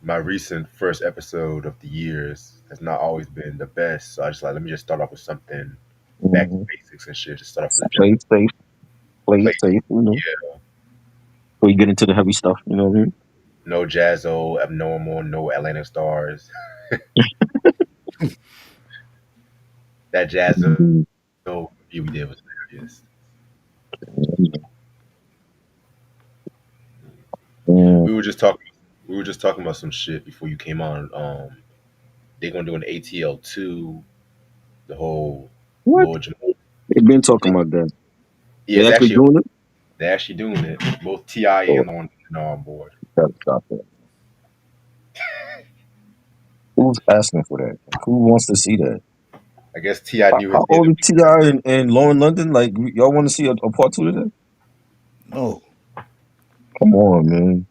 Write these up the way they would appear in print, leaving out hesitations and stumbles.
my recent first episode of the years has not always been the best. So I just like let me just start off with something back to Mm-hmm. basics and shit. Just start off with the Play general it safe, play play. it safe, Yeah, before you get into the heavy stuff, you know what I mean? no Jazzo, Abnormal, no Atlanta Stars. That Jazzo Mhm. review we did was hilarious. Yeah. We were just talking. We were just talking about some shit before you came on. They're gonna do an ATL 2. The whole What? Lord Jamal. They've been talking about that. Yeah, They it's actually actually doing it? they're actually doing it. Both Ti Oh, and Lauren are on board. gotta stop that. Who's asking for that? Like, who wants to see that? I guess Ti knew his How end old would is be T.I. and Lauren London? Like, y'all want to see a part two of that? No. Come on, man.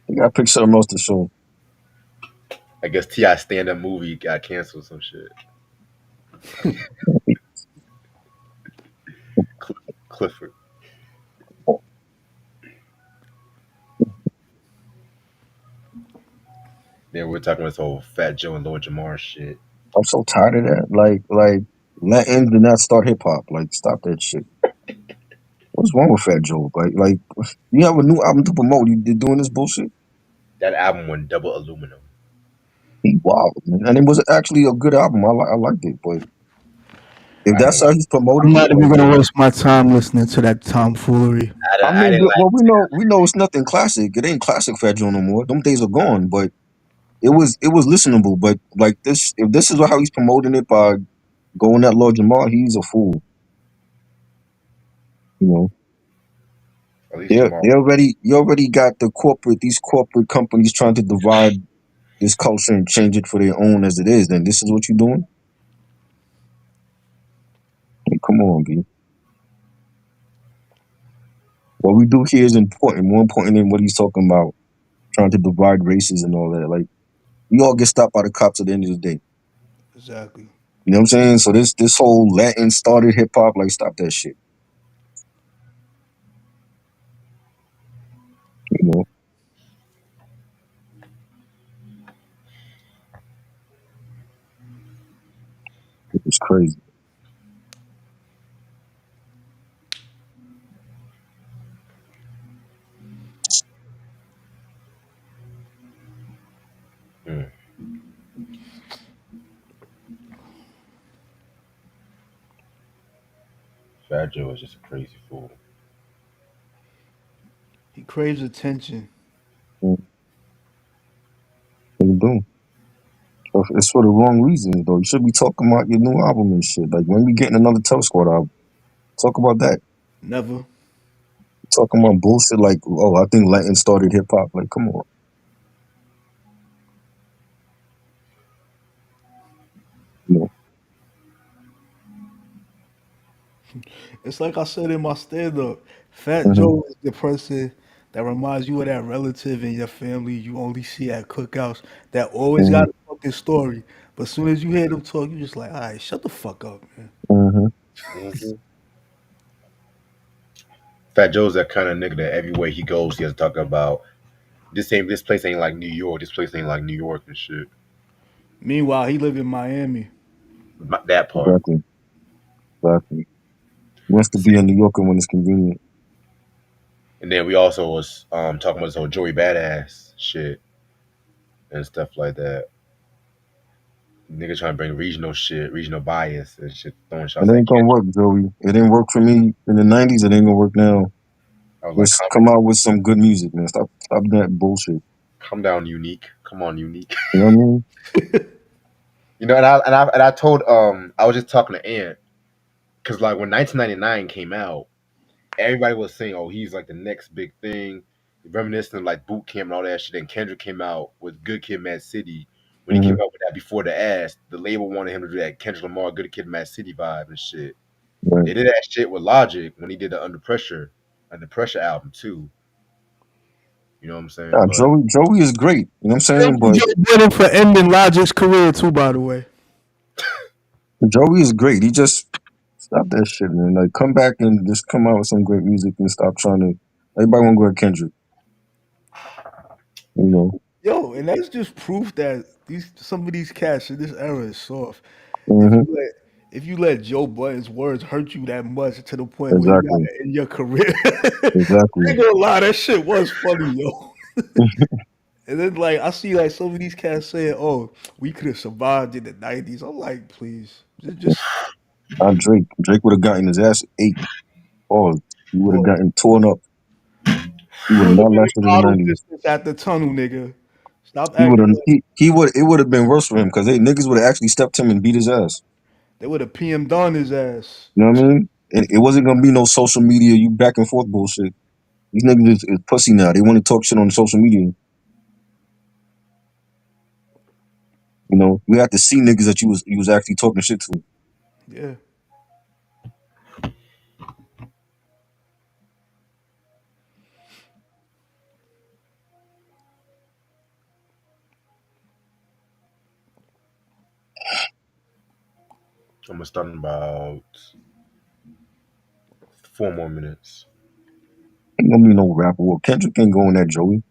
You gotta pick something else to show. I guess Ti stand up movie got canceled. Some shit. Clifford. Then we're talking about this whole Fat Joe and Lord Jamar shit. I'm so tired of that. Like, Latin did not start hip hop. Like, stop that shit. What's wrong with Fat Joe? Like, you have a new album to promote. You doing this bullshit? That album went double aluminum. He wild, man. And it was actually a good album. I liked it. But if I didn't that's like. how he's I'm promoting it, not even like, gonna waste my time listening to that tomfoolery. I I mean, didn't like. well, we know it's nothing classic. It ain't classic Fat Joe no more. Them days are gone. But it was listenable. But like this, if this is how he's promoting it by going at Lord Jamar, he's a fool. You know, At least Jamar. they already you already got these corporate companies trying to divide this culture and change it for their own as it is. Then this is what you're doing. Like, come on, B. What we do here is important, more important than what he's talking about, trying to divide races and all that. Like, we all get stopped by the cops at the end of the day. Exactly. You know what I'm saying? So this whole Latin started hip hop, like, stop that shit. You know, it's crazy. Hmm. Fat Joe is just a crazy fool. He craves attention. Mm, what you doing? So it's for the wrong reasons, though. You should be talking about your new album and shit. Like, when we getting another Tell Squad album, talk about that. Never. Talking about bullshit like, oh, I think Latin started hip hop. Like, come on. You know, It's like I said in my stand up. Fat hmm Joe is the person that reminds you of that relative in your family you only see at cookouts that always hmm got a fucking story. But as soon as you hear them talk, you just like, all right, shut the fuck up, man. hmm Hmm. Fat Joe's that kind of nigga that everywhere he goes, he has to talk about this place ain't like New York. This place ain't like New York and shit. Meanwhile, he live in Miami. That part. Exactly. Exactly. He wants to be a New Yorker when it's convenient. And then we also was talking about this whole Joey Badass shit and stuff like that. Nigga trying to bring regional shit, regional bias and shit, throwing It shots at ain't gonna Kendrick. work, Joey. It didn't work for me in the '90s. It ain't gonna work now. I was like, Just come out with some good music, man. Stop that bullshit. calm down, Unique. Come on, Unique. You know what I mean? You know, and I told I was just talking to Ant because like when 1999 came out, everybody was saying, "Oh, he's like the next big thing," reminiscing of like Boot Camp and all that shit. And Kendrick came out with Good Kid, Mad City. When he came hmm out with that before the ass, the label wanted him to do that Kendrick Lamar, Good Kid, Mad City vibe and shit. Right. They did that shit with Logic when he did the Under Pressure album too. You know what I'm saying? Nah, But Joey is great. You know what I'm Thank saying? you, But Joe Budden, for ending Logic's career too, by the way. Joey is great. He just stop that shit, man. Like, come back and just come out with some great music and stop trying to. Everybody want to go to Kendrick. You know. Yo, and that's just proof that these some of these cats in this era is soft. If Hmm. you let if you let Joe Budden's words hurt you that much to the point where you got Exactly. it in your career, I Exactly. ain't gonna lie, that shit was funny, yo. And then like I see like some of these cats saying, "Oh, we could have survived in the '90s." I'm like, please, just Drake would have gotten his ass ate. Oh, he would have oh, gotten torn up. He you would have would have not been lasted in in the auto 90s. distance at the tunnel, nigga. Stop He would acting have. like He would. It would have been worse for him because they niggas would have actually stepped him and beat his ass. they would have PM'd on his ass. You know what I mean? It wasn't gonna be no social media, you back and forth bullshit. These niggas is pussy now. They want to talk shit on social media. You know, we had to see niggas that you was actually talking shit to. Yeah. I'm gonna start in about 4 more minutes. Ain't gonna be no rapper. Well, Kendrick ain't going that Joey.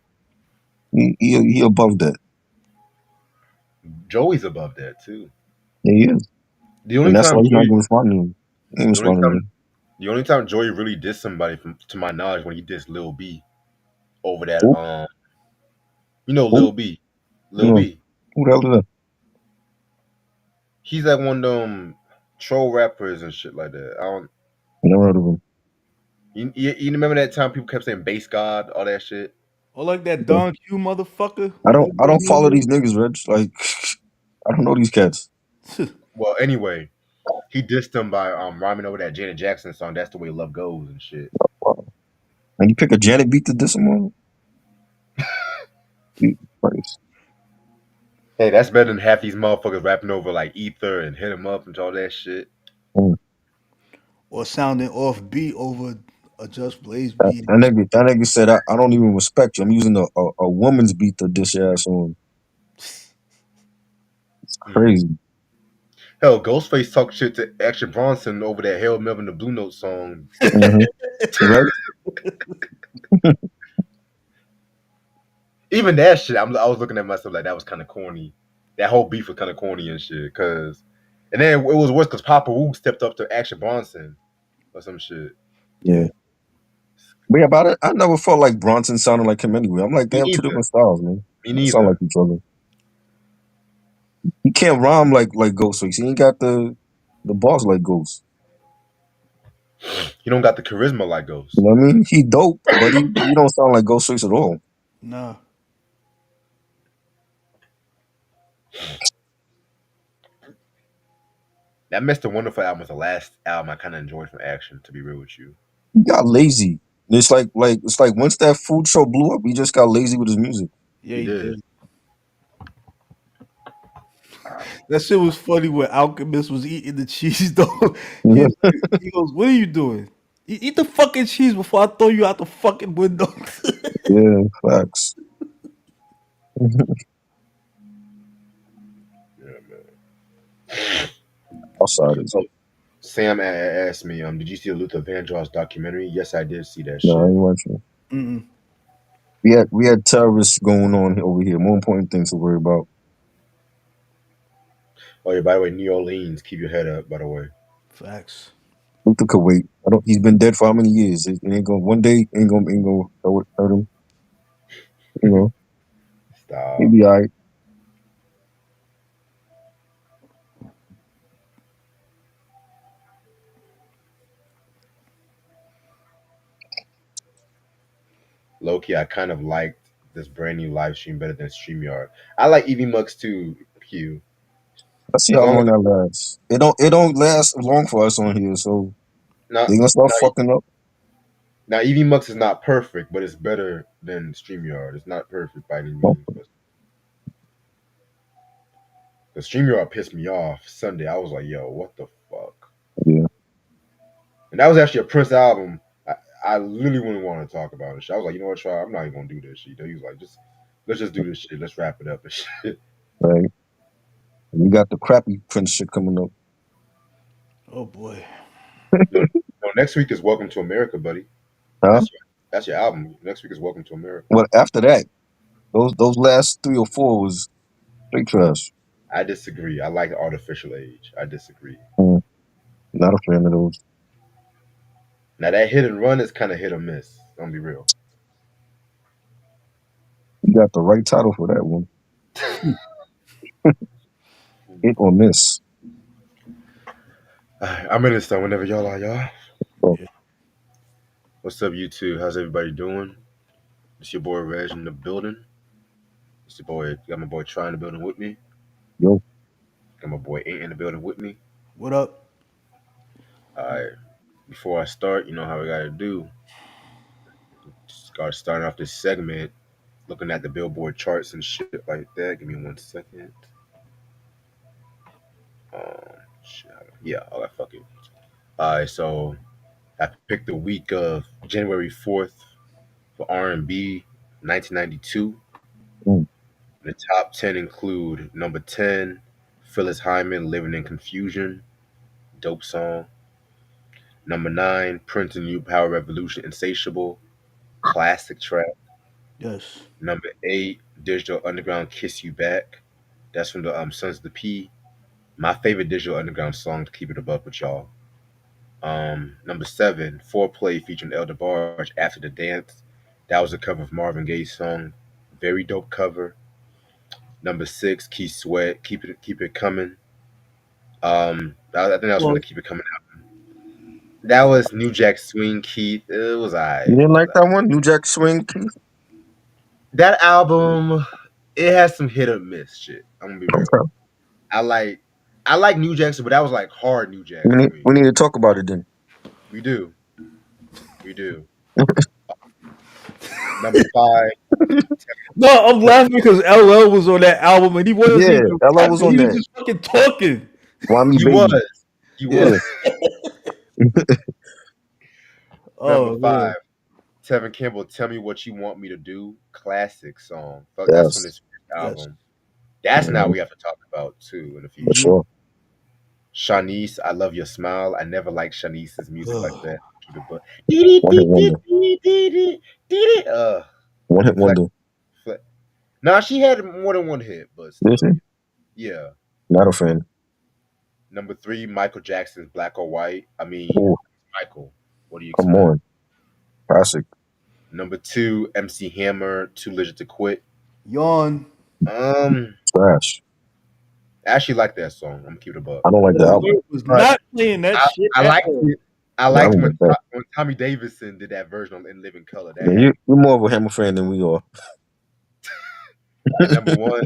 He above that. Joey's above that too. Yeah, he is. The And only that's why time he's not Joey, gonna respond to him. He ain't the only responding to time, him. the only time Joey really dissed somebody, from to my knowledge, when he dissed Lil B over that. Who? Who? Lil B, Lil No. B. Who the hell is that? He's like one of them troll rappers and shit like that. I don't. Never heard of him. You remember that time people kept saying "base God," all that shit. Or like that Okay. Don Q motherfucker, I don't whatever I his don't name follow these niggas, Reg. Like I don't know these cats. is. Well, anyway, he dissed him by rhyming over that Janet Jackson song. That's the way love goes and shit. Wow. And you pick a Janet beat to diss him on? Jesus Christ. Hey, that's better than half these motherfuckers rapping over like Ether and Hit 'Em Up and all that shit. Mm. Or sounding off beat over a Just Blaze That, beat. that nigga that nigga said I don't even respect you. I'm using a woman's beat to diss your ass on. It's Mm. crazy. Hell, Ghostface talked shit to Action Bronson over that Hail Melvin the Blue Note song. Hmm. Right? Even that shit, I was looking at myself like that was kind of corny. That whole beef was kind of corny and shit. And then it was worse because Papa Wu stepped up to Action Bronson or some shit. Yeah. Yeah. But yeah, about it, I never felt like Bronson sounded like him anyway. I'm like, they Me have two neither. different styles, man. Me They don't sound like neither. each other. He can't rhyme like Ghostface. He ain't got the bars like Ghost. He don't got the charisma like You Ghost. know what I mean? He dope, but he don't sound like Ghostface at all. Nah. That Mr. Wonderful album was the last album I kind of enjoyed from Action. To be real with you, He got lazy. It's like once that food show blew up, he just got lazy with his music. Yeah, he he did. did. That shit was funny when Alchemist was eating the cheese though. He, he goes, "What are you doing? Eat the fucking cheese before I throw you out the fucking window." Yeah, facts. Yeah, man. Outsiders. Oh, Sam asked me, did you see the Luther Vandross documentary? Yes, I did see that No, I shit. ain't watching. Mm-mm. We had terrorists going on over here. More important things to worry about. Oh yeah, by the way, New Orleans, keep your head up. By the way, Facts. Luther could wait. I don't. He's been dead for how many years? It ain't gonna. One day ain't gonna hurt him. You know. He stop. be alright. Loki, I kind of liked this brand new live stream better than StreamYard. I like EV Mux too, Q. Let's see As how long as long that lasts. It don't last long for us on here, so they not gonna start now, fucking up. now EV Mux is not perfect, but it's better than StreamYard. It's not perfect by any Oh, means, but the StreamYard pissed me off Sunday. I was like, yo, what the fuck? yeah, And that was actually a Prince album. I literally wouldn't want to talk about it. I was like, you know what, try. I'm not even gonna do this shit. He was like, let's just do this shit. Let's wrap it up and shit. right. We got the crappy Prince shit coming up. Oh boy. No, next week is Welcome to America, buddy. Huh? That's your album. Next week is Welcome to America. Well, after that. Those last 3 or 4 was straight trash. I disagree. I like Artificial Age. I disagree. Mm, not a fan of those. Now that hit and run is kind of hit or miss. Don't be real. You got the right title for that one. Hit or miss. I'm in this time whenever y'all are, y'all. Oh, Yeah. What's up, YouTube? How's everybody doing? It's your boy Reg in the building. It's your boy. Got my boy Try in the building with me. yo, Got my boy Ain't in the building with me. What up? All right. Before I start, you know how we gotta do. Start starting off this segment, looking at the Billboard charts and shit like that. Give me 1 second. Shit. Yeah. All right. Fuck it. All right. So I picked the week of January 4th for R&B, 1992. mm, The top 10 include number 10, Phyllis Hyman, Living in Confusion, dope song. Number 9, Prince and New Power Revolution, Insatiable, classic track. Yes. Number 8, Digital Underground, Kiss You Back. That's from the Sons of the P. My favorite Digital Underground song to keep it above with y'all. Number 7, Foreplay featuring Elder Barge, After the Dance. That was a cover of Marvin Gaye's song. Very dope cover. Number 6, Key Sweat, Keep It Coming. I think that was from the Well, Keep It Coming out. That was New Jack Swing, Keith. It was you alright. didn't It was like alright. that one? New Jack Swing, Keith? That album, it has some hit or miss shit. I'm gonna be real. Okay. I like, I like New Jackson, but that was like hard New Jack We need, Swing. we need to talk about it then. We do, we do. Number 5, no, I'm laughing because LL was on that album and he wasn't Yeah, even LL was rapping. on He was that. just fucking talking. Why me, he was, baby? he was. Yeah. Number Oh 5, man. Tevin Campbell, Tell Me What You Want Me to Do, classic song. Fuck, that's from Yes. his first Yes. album. That's now Mhm, we have to talk about too in the for future. Mm-hmm. sure. Shanice, I Love Your Smile. I never liked Shanice's music like that. Keep it but One hit wonder. One hit flex, wonder. flex. Nah, she had more than one hit, but This still, is yeah. not a fan. Number 3, Michael Jackson's Black or White. I mean, Oh, Michael. What do you come expect? on. Classic. Number 2, MC Hammer, Too Legit to Quit. Yawn. Um, Trash. I actually like that song. I'm gonna keep it above. I don't like the album. Lil was But not playing that shit I at liked all. it. I Yeah, I liked don't like that. when Tommy Davidson did that version on In Living Color. That Yeah, had me. you're more of a Hammer fan than we are. And number 1,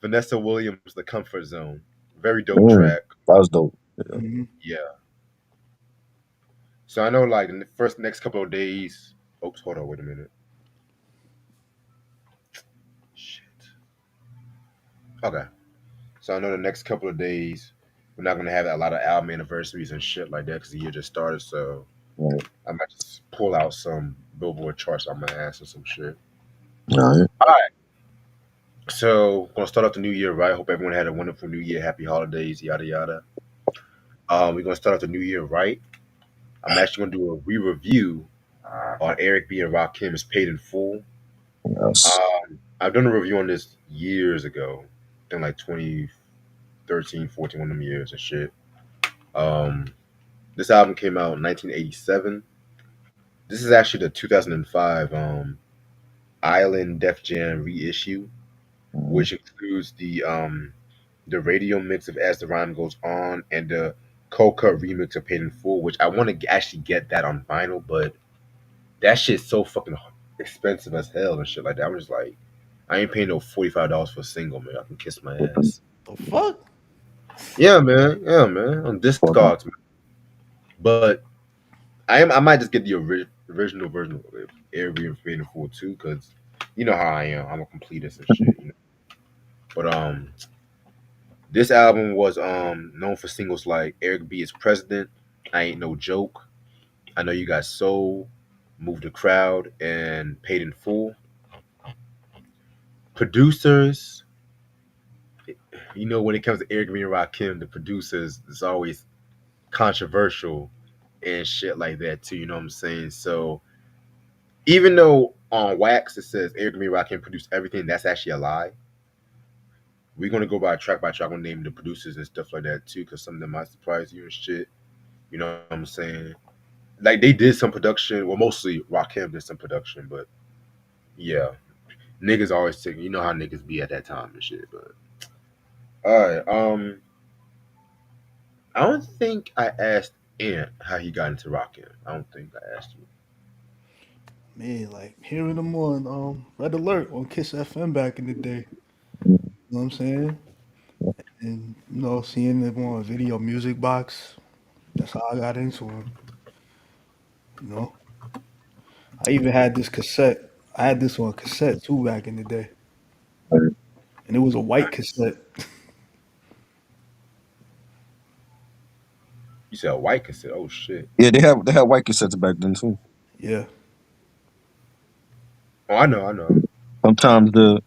Vanessa Williams, The Comfort Zone. Very dope Mm, track. that was dope. Yeah. Mm-hmm. Yeah. So I know like in the first next couple of days. Oops, hold on, wait a minute. Shit. Okay. So I know the next couple of days we're not gonna have a lot of album anniversaries and shit like that because the year just started. So Right. I might just pull out some Billboard charts on my ass or some shit. All right. All right. So gonna start off the new year, right? Hope everyone had a wonderful new year, happy holidays, yada yada. We're gonna start off the new year, right? I'm actually gonna do a re-review on Eric B and Rakim's Paid in Full. Yes. I've done a review on this years ago. I think like 2013, 14, one of them years and shit. Um, this album came out in 1987. This is actually the 2005 Island Def Jam reissue, Mhm. which includes the radio mix of As the Rhyme Goes On and the cold cut remix of Paid in Full, which I want to actually get that on vinyl, but that shit's so fucking expensive as hell and shit like that. I'm just like, I ain't paying no $45 for a single, man. I can kiss my ass. The fuck? Yeah, man. Yeah, man. On Fucking Discogs, man. But I might just get the original version of Airbnb and Full too, because you know how I am. I'm a completist and shit. You know. But this album was known for singles like Eric B is President, I Ain't No Joke, I Know You Got Soul, Move the Crowd, and Paid in Full. Producers, you know, when it comes to Eric B and Rakim, the producers is always controversial and shit like that too. You know what I'm saying? So Even though on Wax it says Eric B. Rakim produced everything, that's actually a lie. We're gonna go by track. I'm gonna name the producers and stuff like that too, because some of them might surprise you and shit. You know what I'm saying? Like they did some production. Well, mostly Rakim did some production, but yeah, niggas always take. You know how niggas be at that time and shit. But all right, I don't think I asked Ant how he got into Rakim. I don't think I asked you. Man, like hearing them on Red Alert on Kiss FM back in the day. You know what I'm saying? And seeing them on a video music box. That's how I got into him. You know, I even had this cassette. I had this on cassette too back in the day, and it was a white Nice. cassette. You said a white cassette. Oh shit. Yeah, they had white cassettes back then too. Yeah, Oh, I know. I know. Sometimes the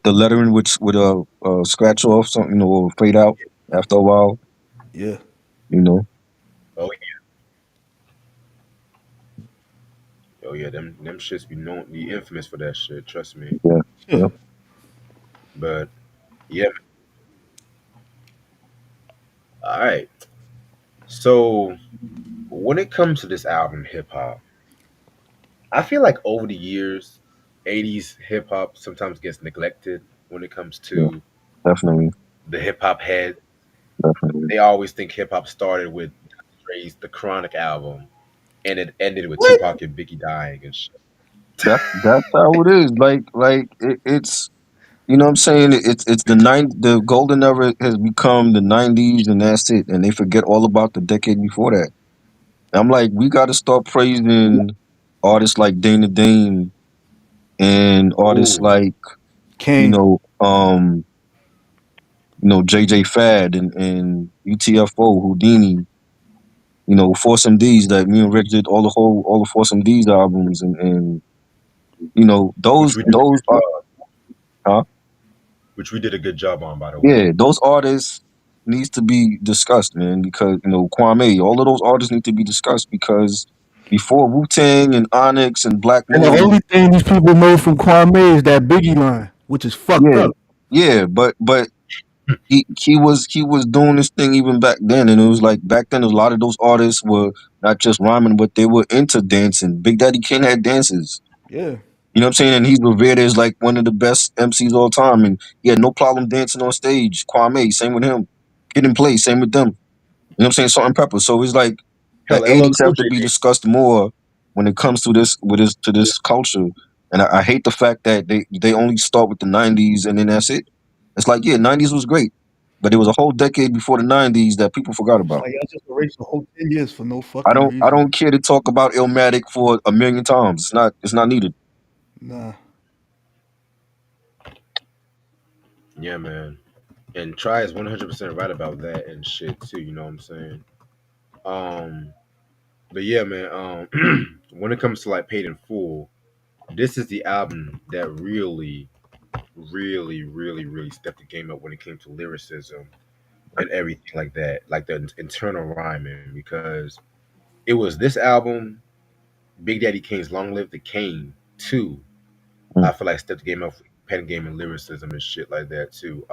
lettering would scratch off something, or fade out after a while. yeah, You know. Oh oh yeah. Them shits be infamous for that shit. Trust me. Yeah. yeah. Yeah. But yeah. All right. So when it comes to this album, hip hop, I feel like over the years, 80s hip hop sometimes gets neglected when it comes Yeah. to Definitely. the hip hop head. Definitely. They always think hip hop started with Dre's The Chronic album and it ended with What? Tupac and Biggie dying and shit. That's how it is. It's what I'm saying. It's the golden era has become the '90s, and that's it. And they forget all about the decade before that. I'm like, we got to start praising artists like Dana Dane and artists Ooh, like you King. know um JJ Fad and UTFO Houdini. Force MDs that me and Rick did all the Force MDs albums and which we did a those good are job, huh? which we did a good job on, by the way. Yeah, those artists needs to be discussed, man, because Kwame, all of those artists need to be discussed because before Wu Tang and Onyx and Black And the Moon, only thing these people know from Kwame is that Biggie line, which is fucked yeah, up. yeah, but he was doing this thing even back then, and it was like back then a lot of those artists were not just rhyming, but they were into dancing. Big Daddy Kane had dances. Yeah, You know what I'm saying? And he's revered as like one of the best MCs all time. And he had no problem dancing on stage. Kwame, same with him. Kid and Play, same with them. You know what I'm saying? Salt and Pepper. So it's like the Hell, LL 80s Cool have J to be did. discussed more when it comes to this culture. And I hate the fact that they only start with the 90s and then that's it. It's like, yeah, 90s was great. But there was a whole decade before the 90s that people forgot it's about. like y'all just erased the whole 10 years for no I fucking don't I reason. don't care to talk about Illmatic for a million times. It's not needed. Nah, Yeah, man. And Try is 100% right about that and shit too. You know what I'm saying? Um, but yeah, man. When it comes to like Paid in Full, this is the album that really, really, really, really stepped the game up when it came to lyricism and everything like that, like the internal rhyming. Because it was this album, Big Daddy Kane's "Long Live the Kane" too. Mm, I feel like stepped the game up, pen game and lyricism and shit like that too.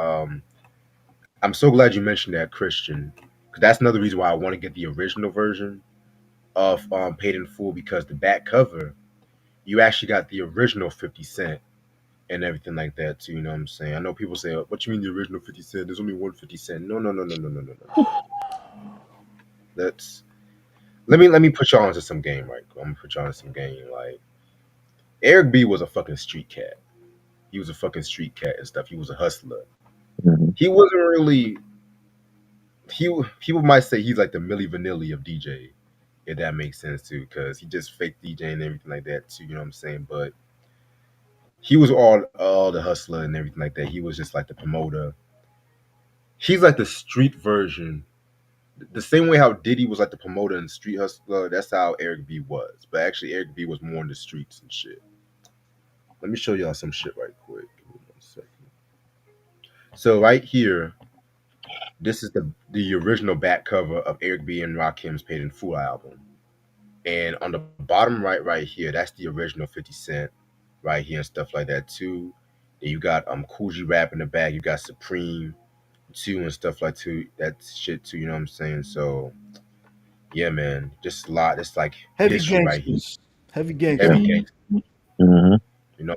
I'm so glad you mentioned that, Christian, because that's another reason why I want to get the original version of Paid in Full, because the back cover you actually got the original 50 Cent and everything like that too. You know what I'm saying? I know people say, "What you mean the original 50 Cent? There's only one 50 Cent." No, no, no, no, no, no, no, no, no. That's let me put y'all onto some game, right? I'm gonna put y'all on some game. Like Eric B was a fucking street cat. He was a fucking street cat and stuff. He was a hustler. mhm. He wasn't really. People might say he's like the Milli Vanilli of DJ, if that makes sense too, because he just fake DJ and everything like that too. You know what I'm saying? But he was all the hustler and everything like that. He was just like the promoter. He's like the street version. The same way how Diddy was like the promoter and street hustler, that's how Eric B was. But actually, Eric B was more in the streets and shit. Let me show y'all some shit right quick. Give me 1 second. So right here, this is the original back cover of Eric B and Rakim's Paid in Full album. And on the bottom right here, that's the original 50 Cent right here and stuff like that too. Then you got Cool G Rap in the back. You got Supreme too and stuff like too. That shit too. You know what I'm saying? So yeah, man, just a lot. It's like Heavy history right here. gangsters. Heavy Yeah. Heavy gangsters. gangster. Hmm. You know.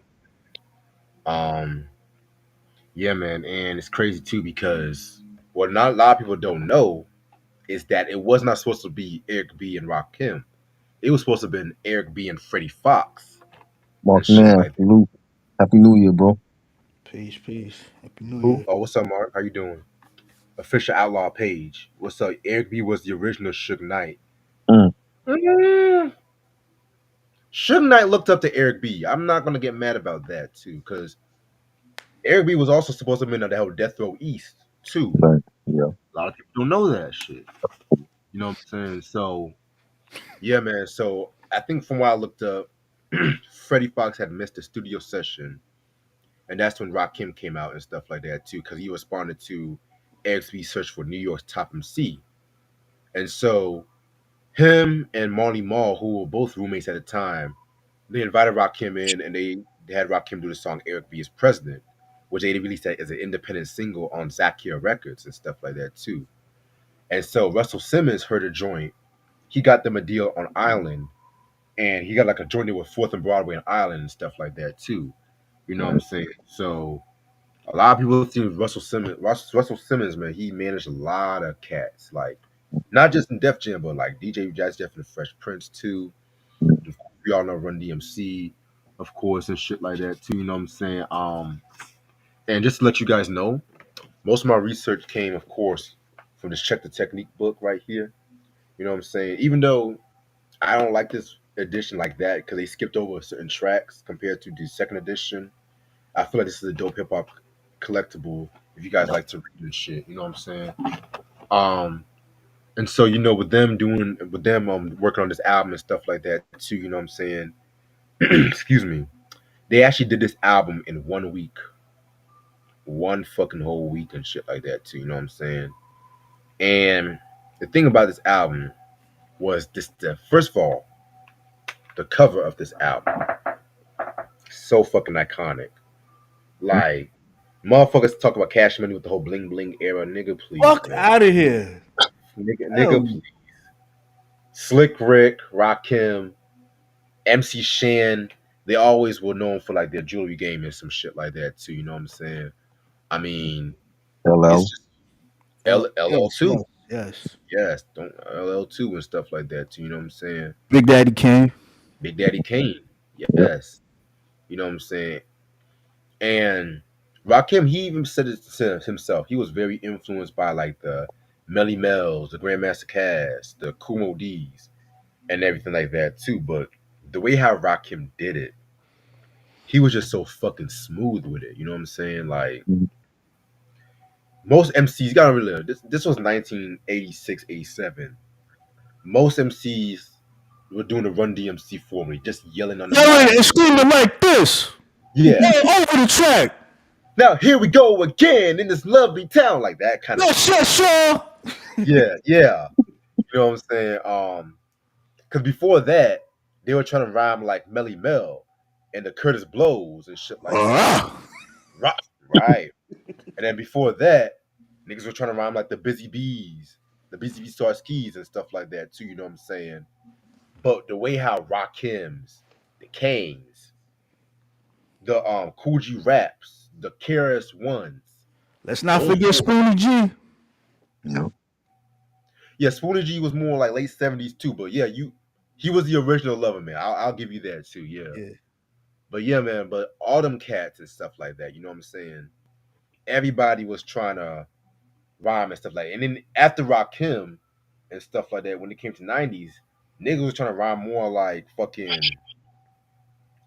Um. Yeah, man, and it's crazy too because what not a lot of people don't know is that it was not supposed to be Eric B and Rakim. It was supposed to have been Eric B and Freddie Fox and Mark shit man, like that. salute. Happy New Year, bro. Peace, peace. Happy New Who? Year. Oh, what's up, Mark? How you doing? Official Outlaw page. What's up? Eric B was the original Suge Knight. Mm, Mm, Suge Knight looked up to Eric B. I'm not gonna get mad about that too, because Eric B was also supposed to have been on the whole Death Row East too. right. Yeah. A lot of people don't know that shit. You know what I'm saying? So yeah, man. So I think from what I looked up, Freddie Fox had missed a studio session, and that's when Rakim came out and stuff like that too, because he responded to Eric's search for New York's top MC, and so him and Marley Marl, who were both roommates at the time, they invited Rakim in, and they had Rakim do the song "Eric B is President," which they released as an independent single on Zakia Records and stuff like that too. And so Russell Simmons heard a joint. He got them a deal on Island, and he got like a joint deal with Fourth and Broadway and Island and stuff like that too. You know what I'm Right. saying? So a lot of people think Russell Simmons, man, he managed a lot of cats, like not just in Def Jam, but like DJ Jazz Jeff and the Fresh Prince too. We all know Run DMC, of course, and shit like that too. You know what I'm saying? And just to let you guys know, most of my research came, of course, from this Check the Technique book right here. You know what I'm saying? Even though I don't like this edition like that because they skipped over certain tracks compared to the second edition. I feel like this is a dope hip hop collectible if you guys like to read and shit. You know what I'm saying? Um, and so with them working on this album and stuff like that too. You know what I'm saying? Excuse me. They actually did this album in 1 week, one fucking whole week and shit like that too. You know what I'm saying? And the thing about this album was this: the first of all, the cover of this album so fucking iconic. Like motherfuckers talk about Cash Money with the whole bling bling era, nigga. Please, Fuck man, out of here. nigga, Hell, Slick Rick, Rakim, MC Shan. They always were known for like their jewelry game and some shit like that too. You know what I'm saying? I mean, it's LL. just LL yes, two, yes, yes. yes, don't LL two and stuff like that too. You know what I'm saying? Big Daddy Kane. Big Daddy Kane, Yep. yes. You know what I'm saying? And Rakim, he even said it to himself. He was very influenced by like the Melly Mel's, the Grandmaster Caz, the Kumo D's, and everything like that too. But the way how Rakim did it, he was just so fucking smooth with it. You know what I'm saying? Like Mhm. most MCs, you gotta really this was 1986, 87. Most MCs were doing the Run DMC formula, just yelling on the Yelling mic. and screaming like this. Yeah. All over the track. Now here we go again in this lovely town, like that kind of Yes, shit. yes, sure. Yeah, yeah. You know what I'm saying? Because before that, they were trying to rhyme like Melly Mel and the Curtis Blows and shit like that. Ah. Right, right. And then before that, niggas were trying to rhyme like the Busy Bees, the Busy Bee Stars Keys and stuff like that too. You know what I'm saying? But the way how Rakim's, the Kanes, the Cool G Raps, the KRS Ones, Let's not those forget boys. Spoonie G. Yep. Yeah, Spoonie G was more like late 70s too. But yeah, he was the original lover man. I'll give you that too. Yeah. Yeah. But yeah, man, but all them cats and stuff like that, you know what I'm saying? Everybody was trying to rhyme and stuff like that. And then after Rakim and stuff like that, when it came to 90s, niggas was trying to rhyme more like fucking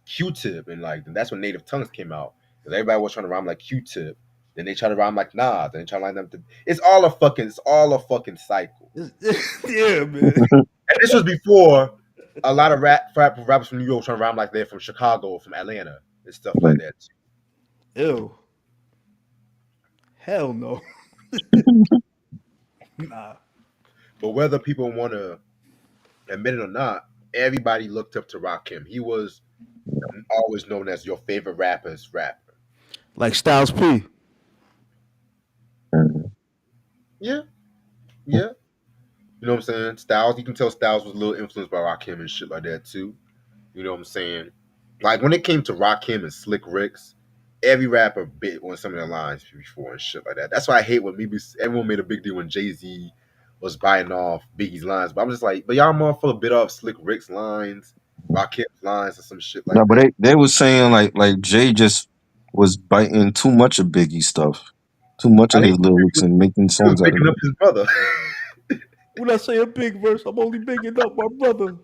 Q-Tip and like that's when Native Tongues came out. Because everybody was trying to rhyme like Q-Tip. Then they try to rhyme like Nas. Then they try to line them to it's all a fucking cycle. Yeah, man. And this was before a lot of rappers from New York trying to rhyme like they're from Chicago or from Atlanta and stuff like Right. that. Ew. Hell no. Nah. But whether people want to admit it or not, everybody looked up to Rakim. He was always known as your favorite rapper's rapper. Like Styles P. Mhm. Yeah, yeah. You know what I'm saying? Styles, you can tell Styles was a little influenced by Rakim and shit like that too. You know what I'm saying? Like when it came to Rakim and Slick Ricks, every rapper bit on some of their lines before and shit like that. That's why I hate when maybe everyone made a big deal when Jay Z was biting off Biggie's lines. But I'm just like, but y'all motherfucker bit off Slick Rick's lines, Rakim's lines, or some shit No, like but that. they was saying like Jay just was biting too much of Biggie stuff, too much At of his least lyrics and making he was songs out of bigging up it. his brother. When I say a big verse, I'm only bigging up my brother.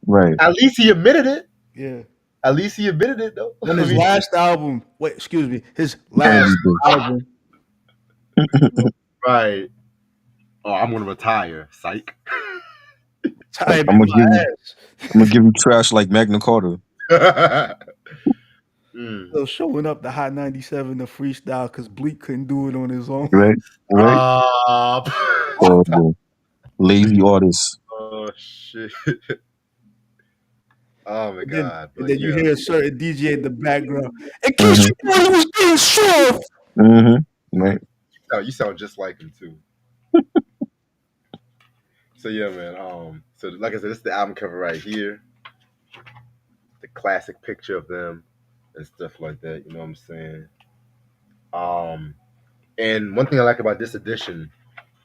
Right. At least he admitted it. Yeah. At least he admitted it though. On I his mean, last album, wait, excuse me, his last Family bitch. album, you know, right. Oh, I'm gonna retire. Psych. tired I'm me gonna give my you ass. I'm gonna give you trash like Magna Carta. mm. So showing up the Hot 97 the freestyle because Bleak couldn't do it on his own. Right. Right. Stop. Horrible. Lazy artist. Oh shit. Oh my And then god. and But then you yeah. hear a certain DJ in the background. In case Mm-hmm. you thought he was being soft. Right. You sound just like him too. So yeah, man. So like I said, this is the album cover right here. The classic picture of them and stuff like that. You know what I'm saying? Um, and one thing I like about this edition,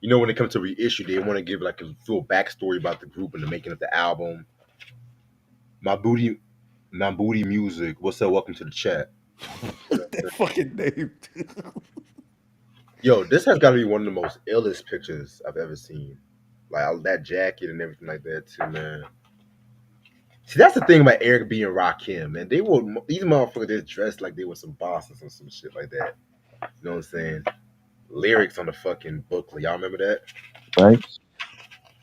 when it comes to reissue, they want to give like a full backstory about the group and the making of the album. My booty, my booty music. What's up? Welcome to the chat. You know what I'm That saying? fucking name. Yo, this has got to be one of the most illest pictures I've ever seen. Like that jacket and everything like that too, man. See, that's the thing about Eric B and Rakim, man. These motherfuckers just dressed like they were some bosses or some shit like that. You know what I'm saying? Lyrics on the fucking booklet. Y'all remember that? Right.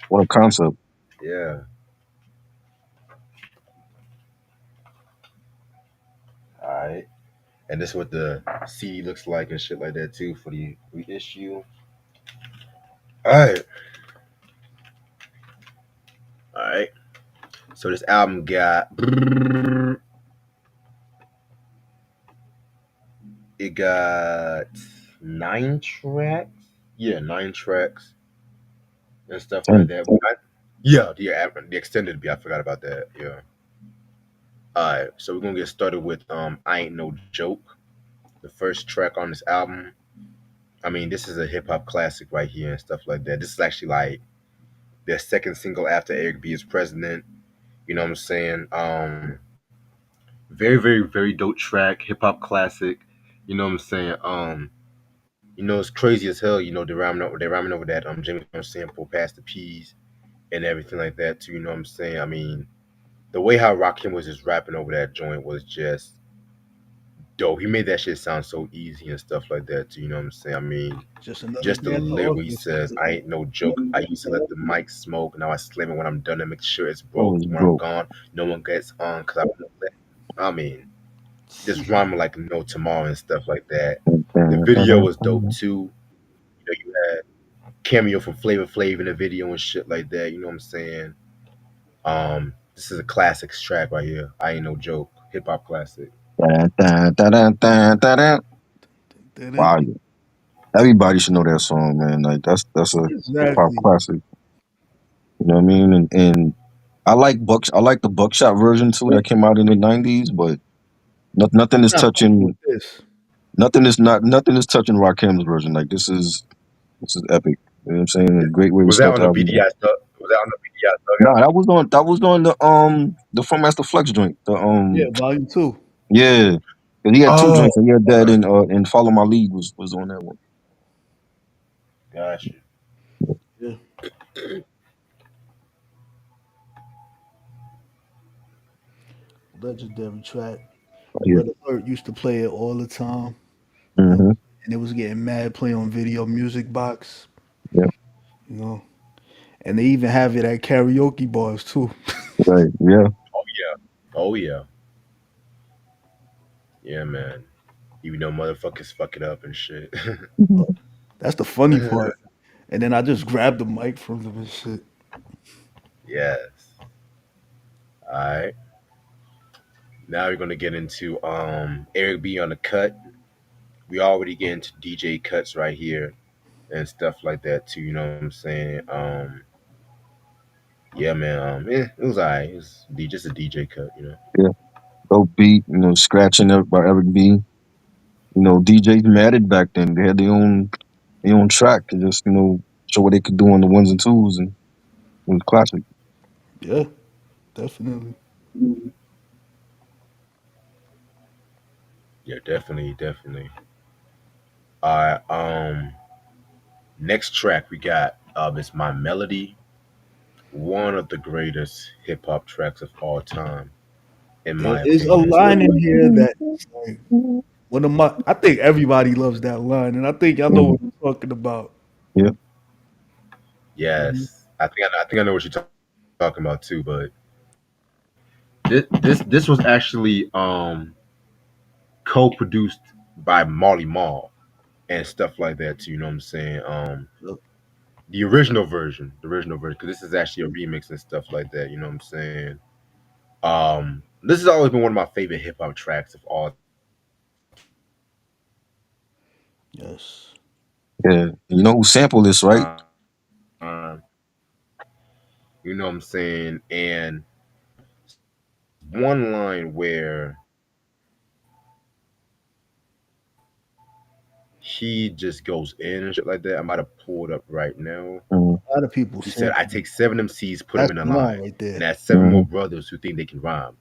What a concept. Yeah. All right. And this is what the CD looks like and shit like that too for the reissue. All right. All right. So this album got 9 tracks. Yeah, 9 tracks and stuff like And that. Yeah, the extended B. I forgot about that. Yeah. All right. So we're gonna get started with "I Ain't No Joke," the first track on this album. I mean, this is a hip hop classic right here and stuff like that. This is actually like their second single after Eric B is president. You know what I'm saying? Very, very, very dope track, hip hop classic. You know what I'm saying? It's crazy as hell. They're rhyming over that James Brown sample, "Pass the Peas" and everything like that too. You know what I'm saying? I mean, the way how Rakim was just rapping over that joint was just dope. He made that shit sound so easy and stuff like that too. You know what I'm saying? I mean, Just another just the day at the lyric where he office. says, "I ain't no joke. I used to let the mic smoke. Now I slam it when I'm done and make sure it's oh, broke. it's When I'm broke. gone, no one gets on because I won't let." I mean, just rhyming like no tomorrow and stuff like that. The video was dope too. You had cameo from Flavor Flav in the video and shit like that. You know what I'm saying? This is a classic track right here. "I Ain't No Joke," hip hop classic. Dun, dun, dun, dun, dun, dun, dun. Did it? Fire. Everybody should know that song, man. Like that's a hip hop Exactly. classic. You know what I mean? And I like the Buckshot version too that came out in the '90s, but nothing is Not fucking touching with this. nothing is touching Rakim's version. Like this is epic. You know what I'm saying? A great way to Was that start on the the album. BDI stuff? Was that on the BDI No, dugout? that was on the From Master Flex joint. The Yeah, volume two. yeah. 'Cause he had two Oh, joints. He had that okay. and Follow My Lead was on that one. Got you. Yeah. Legendary track. Yeah. Red Alert used to play it all the time. You know, hmm and it was getting mad play on video music box, Yeah. you know. And they even have it at karaoke bars too. Right. Yeah. Oh yeah. Oh yeah. Yeah, man. Even though motherfuckers fuck it up and shit. That's the funny part. And then I just grabbed the mic from them and shit. Yes. All right. Now we're gonna get into Eric B on the cut. We already get into DJ cuts right here and stuff like that too. You know what I'm saying? Yeah, man. It was alright. It was just a DJ cut. You know. Yeah, dope beat. Scratching up by Eric B. DJs mattered back then. They had their own track to just show what they could do on the ones and twos, and it was classic. Yeah, definitely. Yeah, definitely, definitely. All right. Next track we got is My Melody, one of the greatest hip hop tracks of all time, in There my is a opinion. line in here that like one of my. I think everybody loves that line, and I think y'all know what Mhm. I'm talking about. Yeah. Mhm. Yes, I think I know what you're talking about too. But this was actually co-produced by Marley Marl and stuff like that too. You know what I'm saying? Yep. The original version, because this is actually a remix and stuff like that. You know what I'm saying? This has always been one of my favorite hip hop tracks of all time. Yes. Yeah. You know who sampled this, right? You know what I'm saying? And one line where he just goes in and shit like that. I might have pulled up right now. Mm-hmm. A lot of people He said, "I sample. take seven MCs, put them That's in a the line line, right and there. add seven more brothers who think they can rhyme.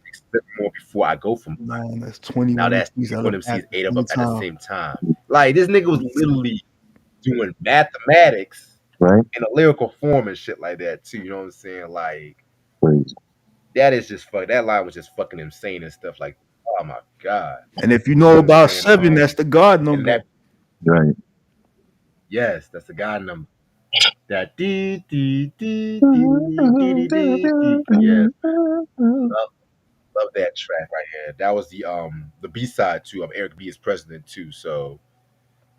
Take seven more before I go for mine. Line that's Now 21 that's MCs out 21 of at MCs, the eight of same them at the time. same time. Like this nigga was literally doing mathematics Right. in a lyrical form and shit like that too. You know what I'm saying? Like Crazy. that is just fuck. That line was just fucking insane and stuff like. Oh my god. And if you You know know what I'm about saying? seven, that's the God And number. that yes, that's the God number. That dee dee dee dee dee dee dee dee. Yes, love love that track right here. That was the B side too of Eric B is President too. So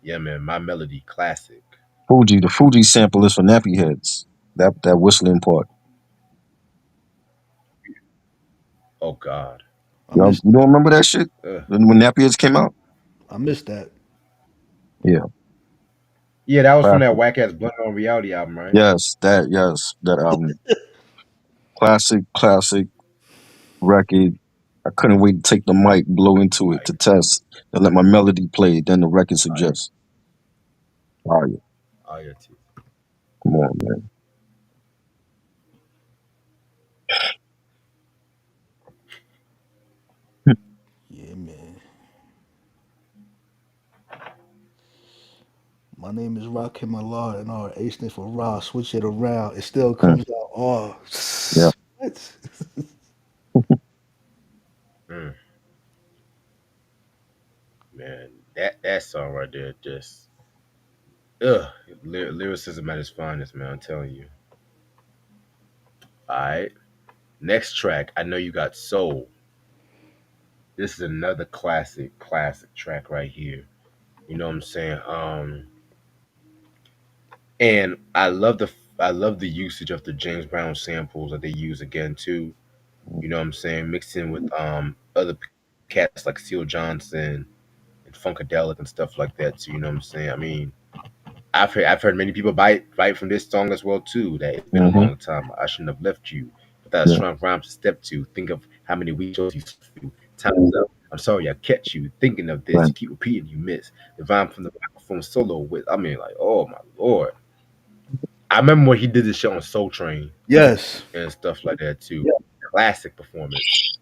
yeah, man, My Melody classic. The Fuji sample is for Nappy Heads. That whistling part. Oh God. I missed You don't remember that shit Ugh. when Nappy Heads came out? I missed that. Yeah. Yeah, that was from that Classic. whack ass Blunt on Reality album, right? That album. Classic record. I couldn't wait to take the mic, blow into it to Fire, test, and let my melody play. Then the record fire, suggests. Oh yeah, fire too. come on, man. Yeah, man. My name is Rakim Allah, and our A stands for Ra. Switch it around. It still Mm, comes out R. yeah. What? Mm, man, that song right there just ugh, lyricism at its finest, man. I'm telling you. All right, next track. I know you got Soul. This is another classic track right here. You know what I'm saying? And I love the usage of the James Brown samples that they use again too. You know what I'm saying? Mixed in with other cats like Seal Johnson and Funkadelic and stuff like that too. You know what I'm saying? I mean, I've heard many people bite from this song as well too. That it's been a Mm-hmm. long time. I shouldn't have left you. Without a Yeah. strong rhyme to step to. Think of how many weak shows you slept through. Time's up. I'm sorry I catch you thinking of this. Right. You keep repeating you miss. The rhyme from the microphone solo with. I mean, like, oh my lord. I remember when he did this shit on Soul Train Yes. and stuff like that too. Classic performance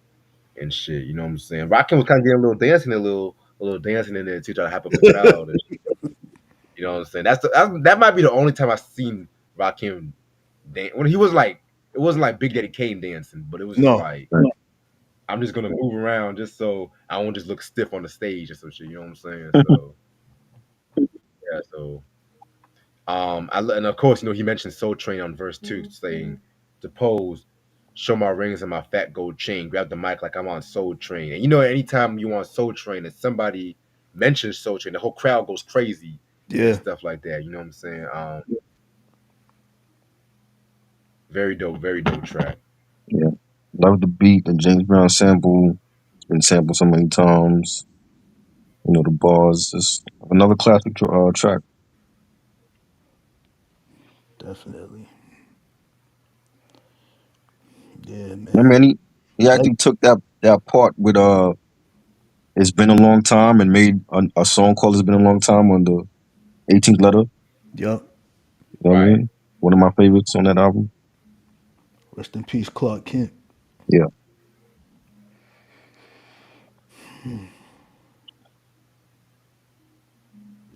and shit. You know what I'm saying? Rakim was kind of getting a little dancing in there too, trying to hype up the crowd. And you know what I'm saying? That might be the only time I've seen Rakim dance. When he was like, it wasn't like Big Daddy Kane dancing, but it was just No. like Right. I'm just gonna move around just so I won't just look stiff on the stage or some shit. You know what I'm saying? So yeah, so and of course, he mentioned Soul Train on verse two, saying to pose, show my rings and my fat gold chain, grab the mic like I'm on Soul Train. And anytime you on Soul Train and somebody mentions Soul Train, the whole crowd goes crazy and Yeah. stuff like that. You know what I'm saying? Very dope track. Yeah. Love the beat. The James Brown sample. It's been sampled so many times. You know the bars. It's another classic track. Definitely. Yeah, I man. mean, he actually took that part with "It's Been a Long Time" and made a song called "It's Been a Long Time" on the 18th letter. Yup. You know what I Right. mean? One of my favorites on that album. Rest in peace, Clark Kent. Yeah.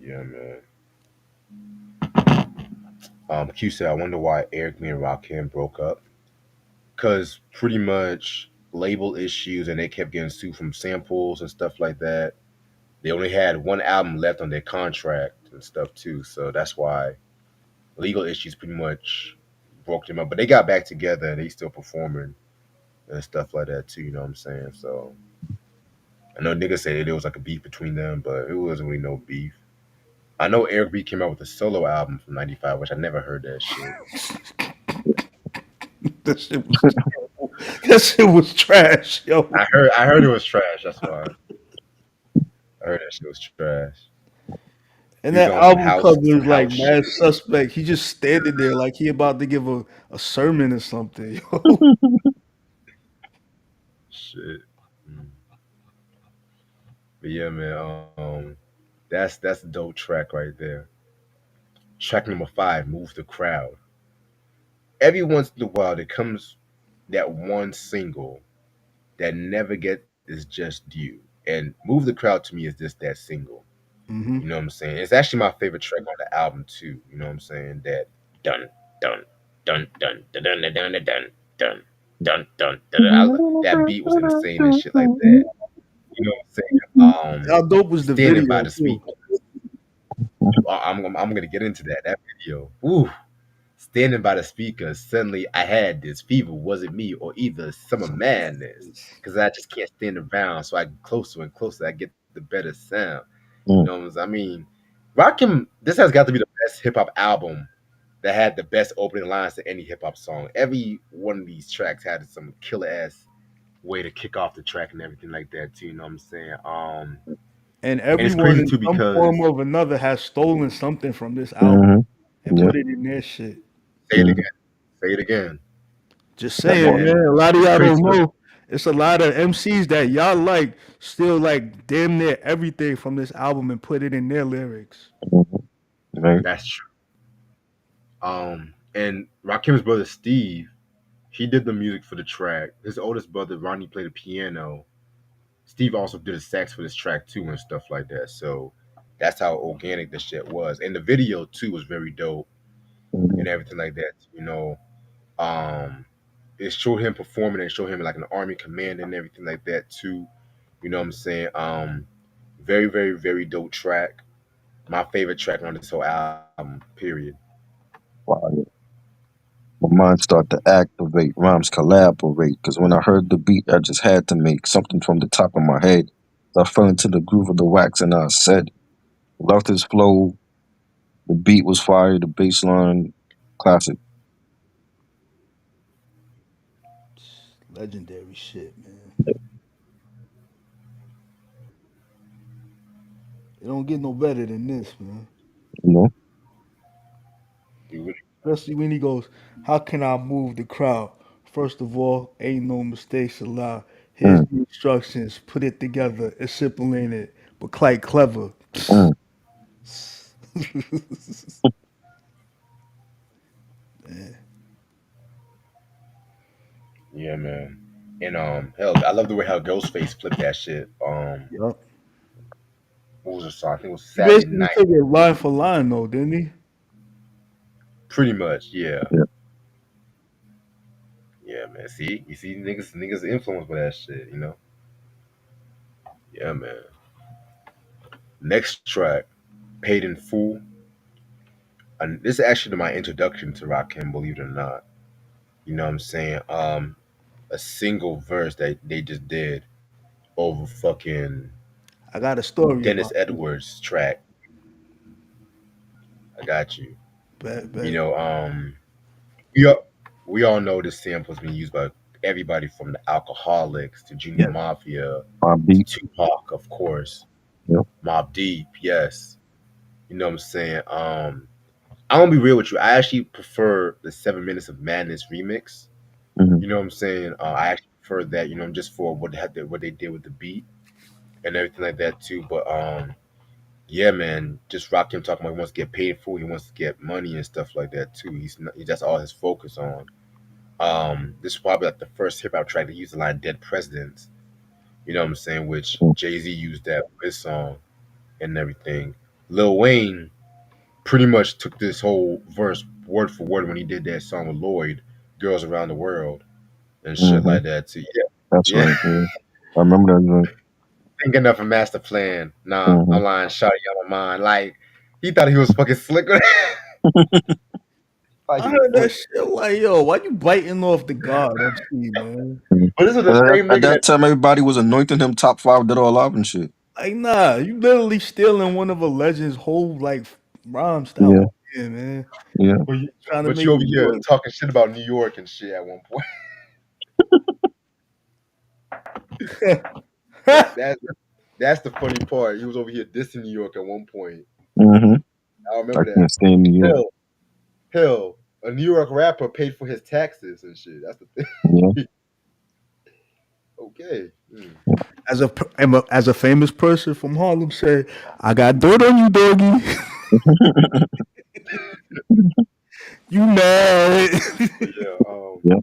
Yeah, man. Q said, I wonder why Eric Me and Rakim broke up. Cause pretty much label issues, and they kept getting sued from samples and stuff like that. They only had one album left on their contract and stuff too, so that's why legal issues pretty much broke them up. But they got back together and they still performing and stuff like that too. You know what I'm saying? So I know niggas say there was like a beef between them, but it wasn't really no beef. I know Eric B came out with a solo album from '95, which I never heard that shit. That shit was terrible. That shit was trash, yo. I heard it was trash. That's why I heard that shit was trash. He And was that on some album house cover some is like house mad shit. suspect. He just standing there like he about to give a sermon or something, yo. Shit. Mm. But yeah, man. That's a dope track right there. Track number 5, "Move the Crowd." Every once in a while, there comes that one single that never get is just due, and "Move the Crowd" to me is just that single. Hmm. You know what I'm saying? It's actually my favorite track on the album too. You know what I'm saying? That dun dun dun dun dun dun dun dun dun dun dun dun dun. That beat was insane and shit like that. You know what I'm saying? How dope was the Standing by video the too? speaker. I'm gonna get into that video. Ooh, standing by the speaker. Suddenly, I had this fever. Was it me or either summer madness? Because I just can't stand around. So I get closer and closer. I get the better sound. You know Mm. what I mean? Rakim, this has got to be the best hip hop album that had the best opening lines to any hip hop song. Every one of these tracks had some killer ass way to kick off the track and everything like that too. You know what I'm saying? And And it's everyone crazy in too some form because or another has stolen something from this album Hmm. and Yeah. put it in their shit. say it Hmm. again, say it again, Just That saying, part. man. and A lot of it's y'all don't crazy. know. It's a lot of MCs that y'all like still like damn near everything from this album and put it in their lyrics. Hmm. Right. That's true. And Rakim's brother Steve, he did the music for the track. His oldest brother Ronnie played the piano. Steve also did a sax for this track too and stuff like that. So that's how organic the shit was. And the video too was very dope Hmm. and everything like that. Um, it showed him performing and showed him like an army command and everything like that too. You know what I'm saying? Very, very, very dope track. My favorite track on this whole album. Period. Wow. Yeah. My mind started to activate. Rhymes collaborate. Because when I heard the beat, I just had to make something from the top of my head. So I fell into the groove of the wax and I said, loved his flow. The beat was fire. The bass line, classic. Legendary shit, man. It don't get no better than this, man. You know? You really, Especially when he goes, "How can I move the crowd? First of all, ain't no mistakes allowed. Here's Mm, the instructions. Put it together. It's simple, ain't it? But quite clever." mm. yeah, man. And hell, I love the way how Ghostface flipped that shit. Yup. What was the song? I think it was He Saturday basically Night. took it line for line, though, didn't he? Pretty much, yeah. Yeah. Yeah, man. See, you see, niggas influenced by that shit. Yeah, man. Next track, "Paid in Full." And this is actually my introduction to Rakim, believe it or not. You know what I'm saying? A single verse that they just did over fucking I got a story Dennis about this. Edwards track. I got you. Bet, You bet. know, we all know this sample has been used by everybody from the Alcoholics to Junior Yeah. Mafia Mobb to Deep. Tupac, of course, Yep. Mob Deep, yes. You know what I'm saying? I'm gonna be real with you. I actually prefer the 7 Minutes of Madness remix. Hmm. You know what I'm saying? I actually prefer that. You know, just for what they did with the beat and everything like that too. But yeah, man, just Rakim talking about he wants to get paid for, he wants to get money and stuff like that too. He's not, that's all his focus on. This is probably like the first hip hop track to use the line "Dead Presidents." You know what I'm saying? Which Jay-Z used that with his song and everything. Lil Wayne pretty much took this whole verse word for word when he did that song with Lloyd, "Girls Around the World" and shit Hmm. like that too. Yeah, That's yeah. right. Yeah. I remember that joint. Thinking of a master plan. Nah, Hmm. I'm lying. Shawty on my mind. Like he thought he was fucking slick. Like I he was heard that slick. shit like, yo, why you biting off the God MC, man? But this was the same At nigga that that time, everybody was anointing him top five dead or alive and shit. Like, nah, you literally stealing one of a legend's whole like rhyme Yeah. style. Yeah, man. Yeah. but you, Trying to but make you over it here yours. talking shit about New York and shit at one point. That that's the funny part. He was over here dissing New York at one point. Hmm. I I remember that. can't stand New York. Hell, hell, a New York rapper paid for his taxes and shit. That's the Yeah. thing. Okay. Hmm. As a famous person from Harlem said, I got dirt on you, doggy. You mad? But yeah. Yeah.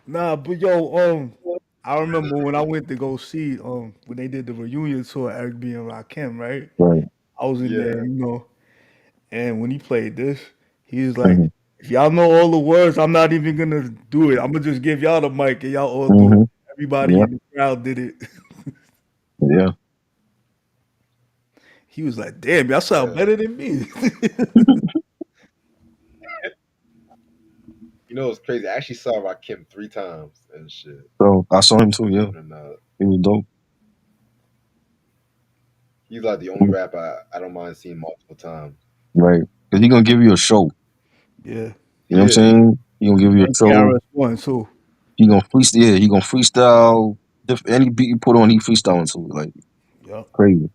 Nah, but yo, I remember when I went to go see when they did the reunion tour, Eric B and Rakim, right? Right. I was in Yeah. there, and when he played this, he was like, Hmm. if y'all know all the words, I'm not even gonna do it. I'm gonna just give y'all the mic and y'all all do it. Hmm. Everybody Yeah. in the crowd did it. Yeah. He was like, damn, y'all sound Yeah. better than me. You know it's crazy. I actually saw Rakim 3 times and shit. So I saw him too. Yeah. Believe it or not. He was dope. He's like the only rapper I don't mind seeing multiple times. Right. Because he gonna give you a show. Yeah. You know what I'm Yeah. saying? He gonna give you a And show. KRS-One too. He gonna freestyle. Yeah. He gonna freestyle. Any beat you put on, he freestyling to it. Like Yep. crazy.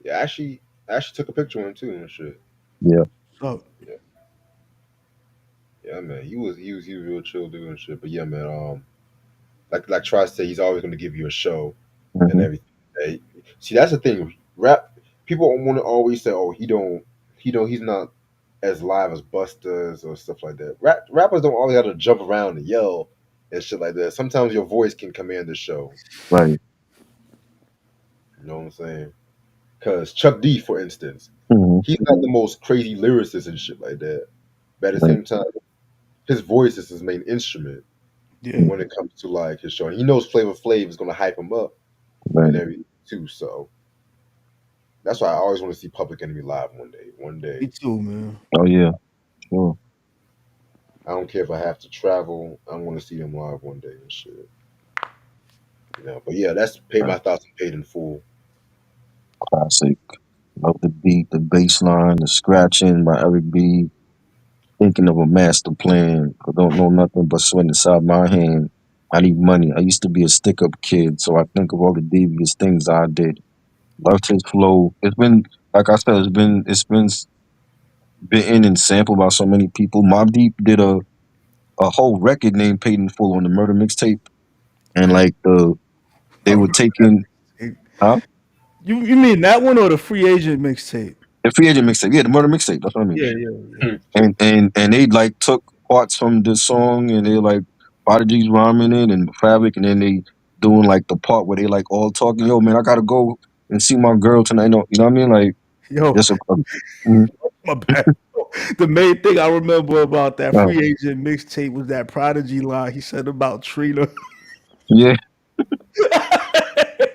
Yeah, I actually took a picture of him too and shit. Yeah. So Yeah, yeah, man. He was real chill dude and shit. But yeah, man. Like Try said, he's always gonna give you a show and Hmm. everything. Hey, see, that's the thing. Rap people want to always say, "Oh, he's not as live as Busters or stuff like that." Rappers don't always have to jump around and yell and shit like that. Sometimes your voice can command the show. Right. You know what I'm saying? Because Chuck D, for instance, Hmm. he's not the most crazy lyricist and shit like that. But at the Right. same time, his voice is his main instrument yeah. when it comes to like his show. And he knows Flavor Flav is gonna hype him up and Right. everything too. So that's why I always want to see Public Enemy live one day. One Me day. too, man. Oh yeah. Sure. I don't care if I have to travel. I want to see them live one day and shit. But yeah, that's pay my thoughts and paid in full. Classic. Love the beat, the bass line, the scratching by Eric B. Thinking of a master plan. I don't know nothing but sweat inside my hand. I need money. I used to be a stick up kid, so I think of all the devious things I did. Loved his flow. It's been like I said, it's been bitten and sampled by so many people. Mobb Deep did a whole record named Paid in Full on the Murder mixtape, and like I they were remember that taking mixtape. huh You mean that one or the free agent mixtape? the free agent mixtape, yeah, the Murder mixtape. That's what I mean. Yeah, yeah, yeah. And they like took parts from the song and they like Prodigy's rhyming it and Fabric, and then they doing like the part where they like all talking. Yo, man, I gotta go and see my girl tonight. No, you know what I mean? Like Yo, just mm, my bad. The main thing I remember about that uh, free agent mixtape was that Prodigy line he said about Trina. yeah,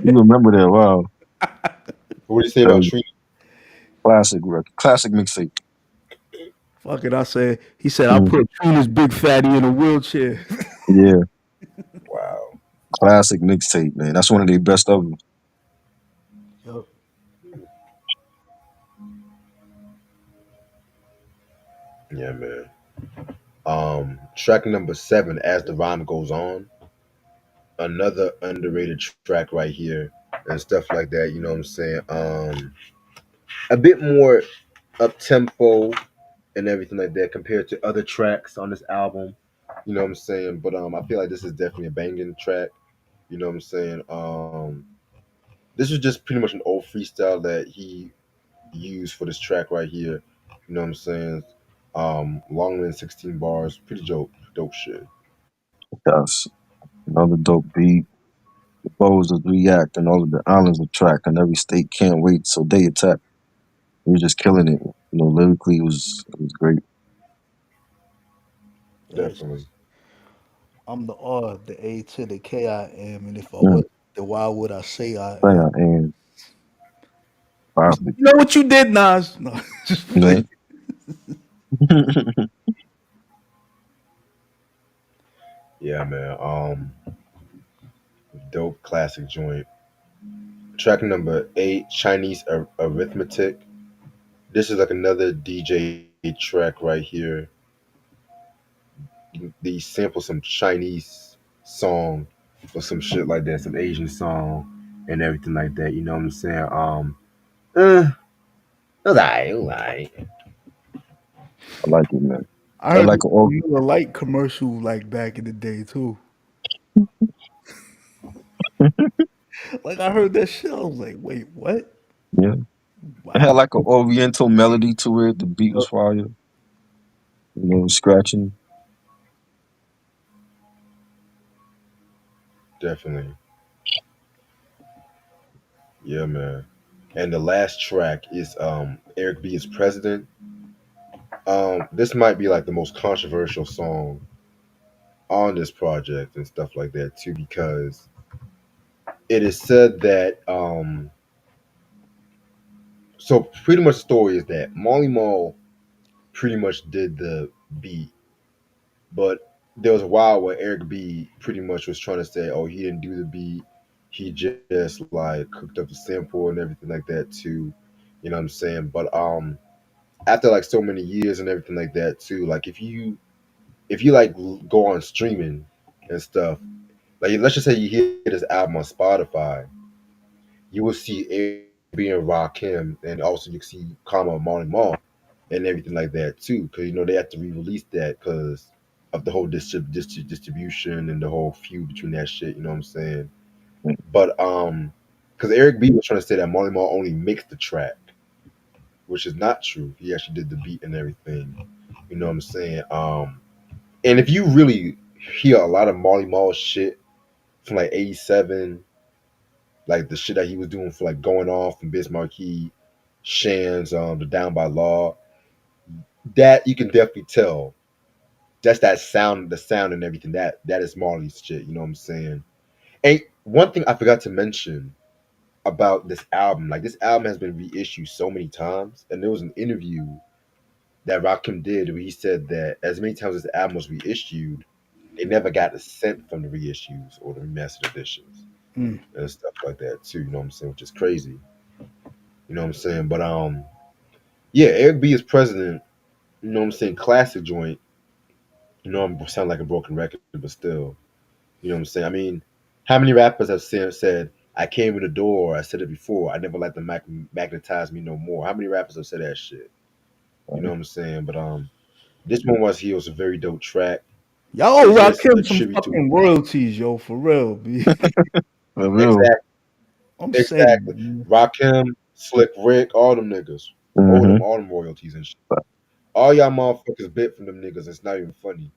you remember that? Wow, What do you say about crazy. Trina? Classic record, classic mixtape. Fuck it, I said. He said I Mm, put Trina's big fatty in a wheelchair. yeah, Wow. classic mixtape, man. That's one of their best of them. Yo, Yeah, man. Track number 7, As the Rhyme Goes On, another underrated track right here, and stuff like that. You know what I'm saying? A bit more up tempo and everything like that compared to other tracks on this album. You know what I'm saying? But I feel like this is definitely a banging track. You know what I'm saying? This was just pretty much an old freestyle that he used for this track right here. You know what I'm saying? Longer than 16 bars, pretty dope shit. That's another dope beat. The bows of react and all of the islands attract, and every state can't wait, so they attack. He was just killing it. Lyrically, it was great. Yes. Definitely. I'm the R, the A to the K I am, and if I Mm, was, then why would I say I am? yeah, and You powerful. know what you did, Nas? No, just play. Yeah. Yeah, man. Dope classic joint. Track number 8, Chinese Arithmetic. This is like another DJ track right here. They sample some Chinese song or some shit like that, some Asian song and everything like that. You know what I'm saying? Alright, alright. I like it, man. I I heard like the it all. Miller Lite commercial like back in the day too. Like I heard that shit, I was like, wait, what? Yeah, it had Wow. like an Oriental melody to it. The beat was fire. Scratching. Definitely. Yeah, man. And the last track is Eric B is President. This might be like the most controversial song on this project and stuff like that too, because it is said that so pretty much the story is that Molly Mall pretty much did the beat, but there was a while where Eric B pretty much was trying to say, oh, he didn't do the beat, he just like cooked up the sample and everything like that too. You know what I'm saying? But after like so many years and everything like that too, like if you like go on streaming and stuff, like let's just say you hear this album on Spotify, you will see Airbnb and Rakim, and also you can see Karma Molly Mall and everything like that too, because they have to re-release that because of the whole distribution and the whole feud between that shit. You know what I'm saying? But because Eric B was trying to say that Molly Mall only mixed the track, which is not true. He actually did the beat and everything. You know what I'm saying? And if you really hear a lot of Molly Mall shit from like '87, like the shit that he was doing for like Going Off and Biz Markie, Shan's the Down by Law, that you can definitely tell. That's that sound, the sound and everything. That is Marley's shit. You know what I'm saying? And one thing I forgot to mention about this album, like this album has been reissued so many times, and there was an interview that Rakim did where he said that as many times as the album was reissued, they never got a cent from the reissues or the remastered editions Mm. and stuff like that too. You know what I'm saying? Which is crazy. You know what I'm saying? But yeah, Eric B is president. You know what I'm saying? Classic joint. You know, I'm sound like a broken record, but still, you know what I'm saying? I mean, how many rappers have said, "I came in the door. I said it before. I never let them magnetize me no more." How many rappers have said that shit? You know Right? what I'm saying? But this one was he was a very dope track. Y'all owe It's just a Rakim some tribute to fucking royalties, yo, for real, B. For real. exactly, I'm saying, exactly. man. Rakim, Slick Rick, all them niggas owe them Mm-hmm. all them royalties and shit. All y'all motherfuckers bit from them niggas. It's not even funny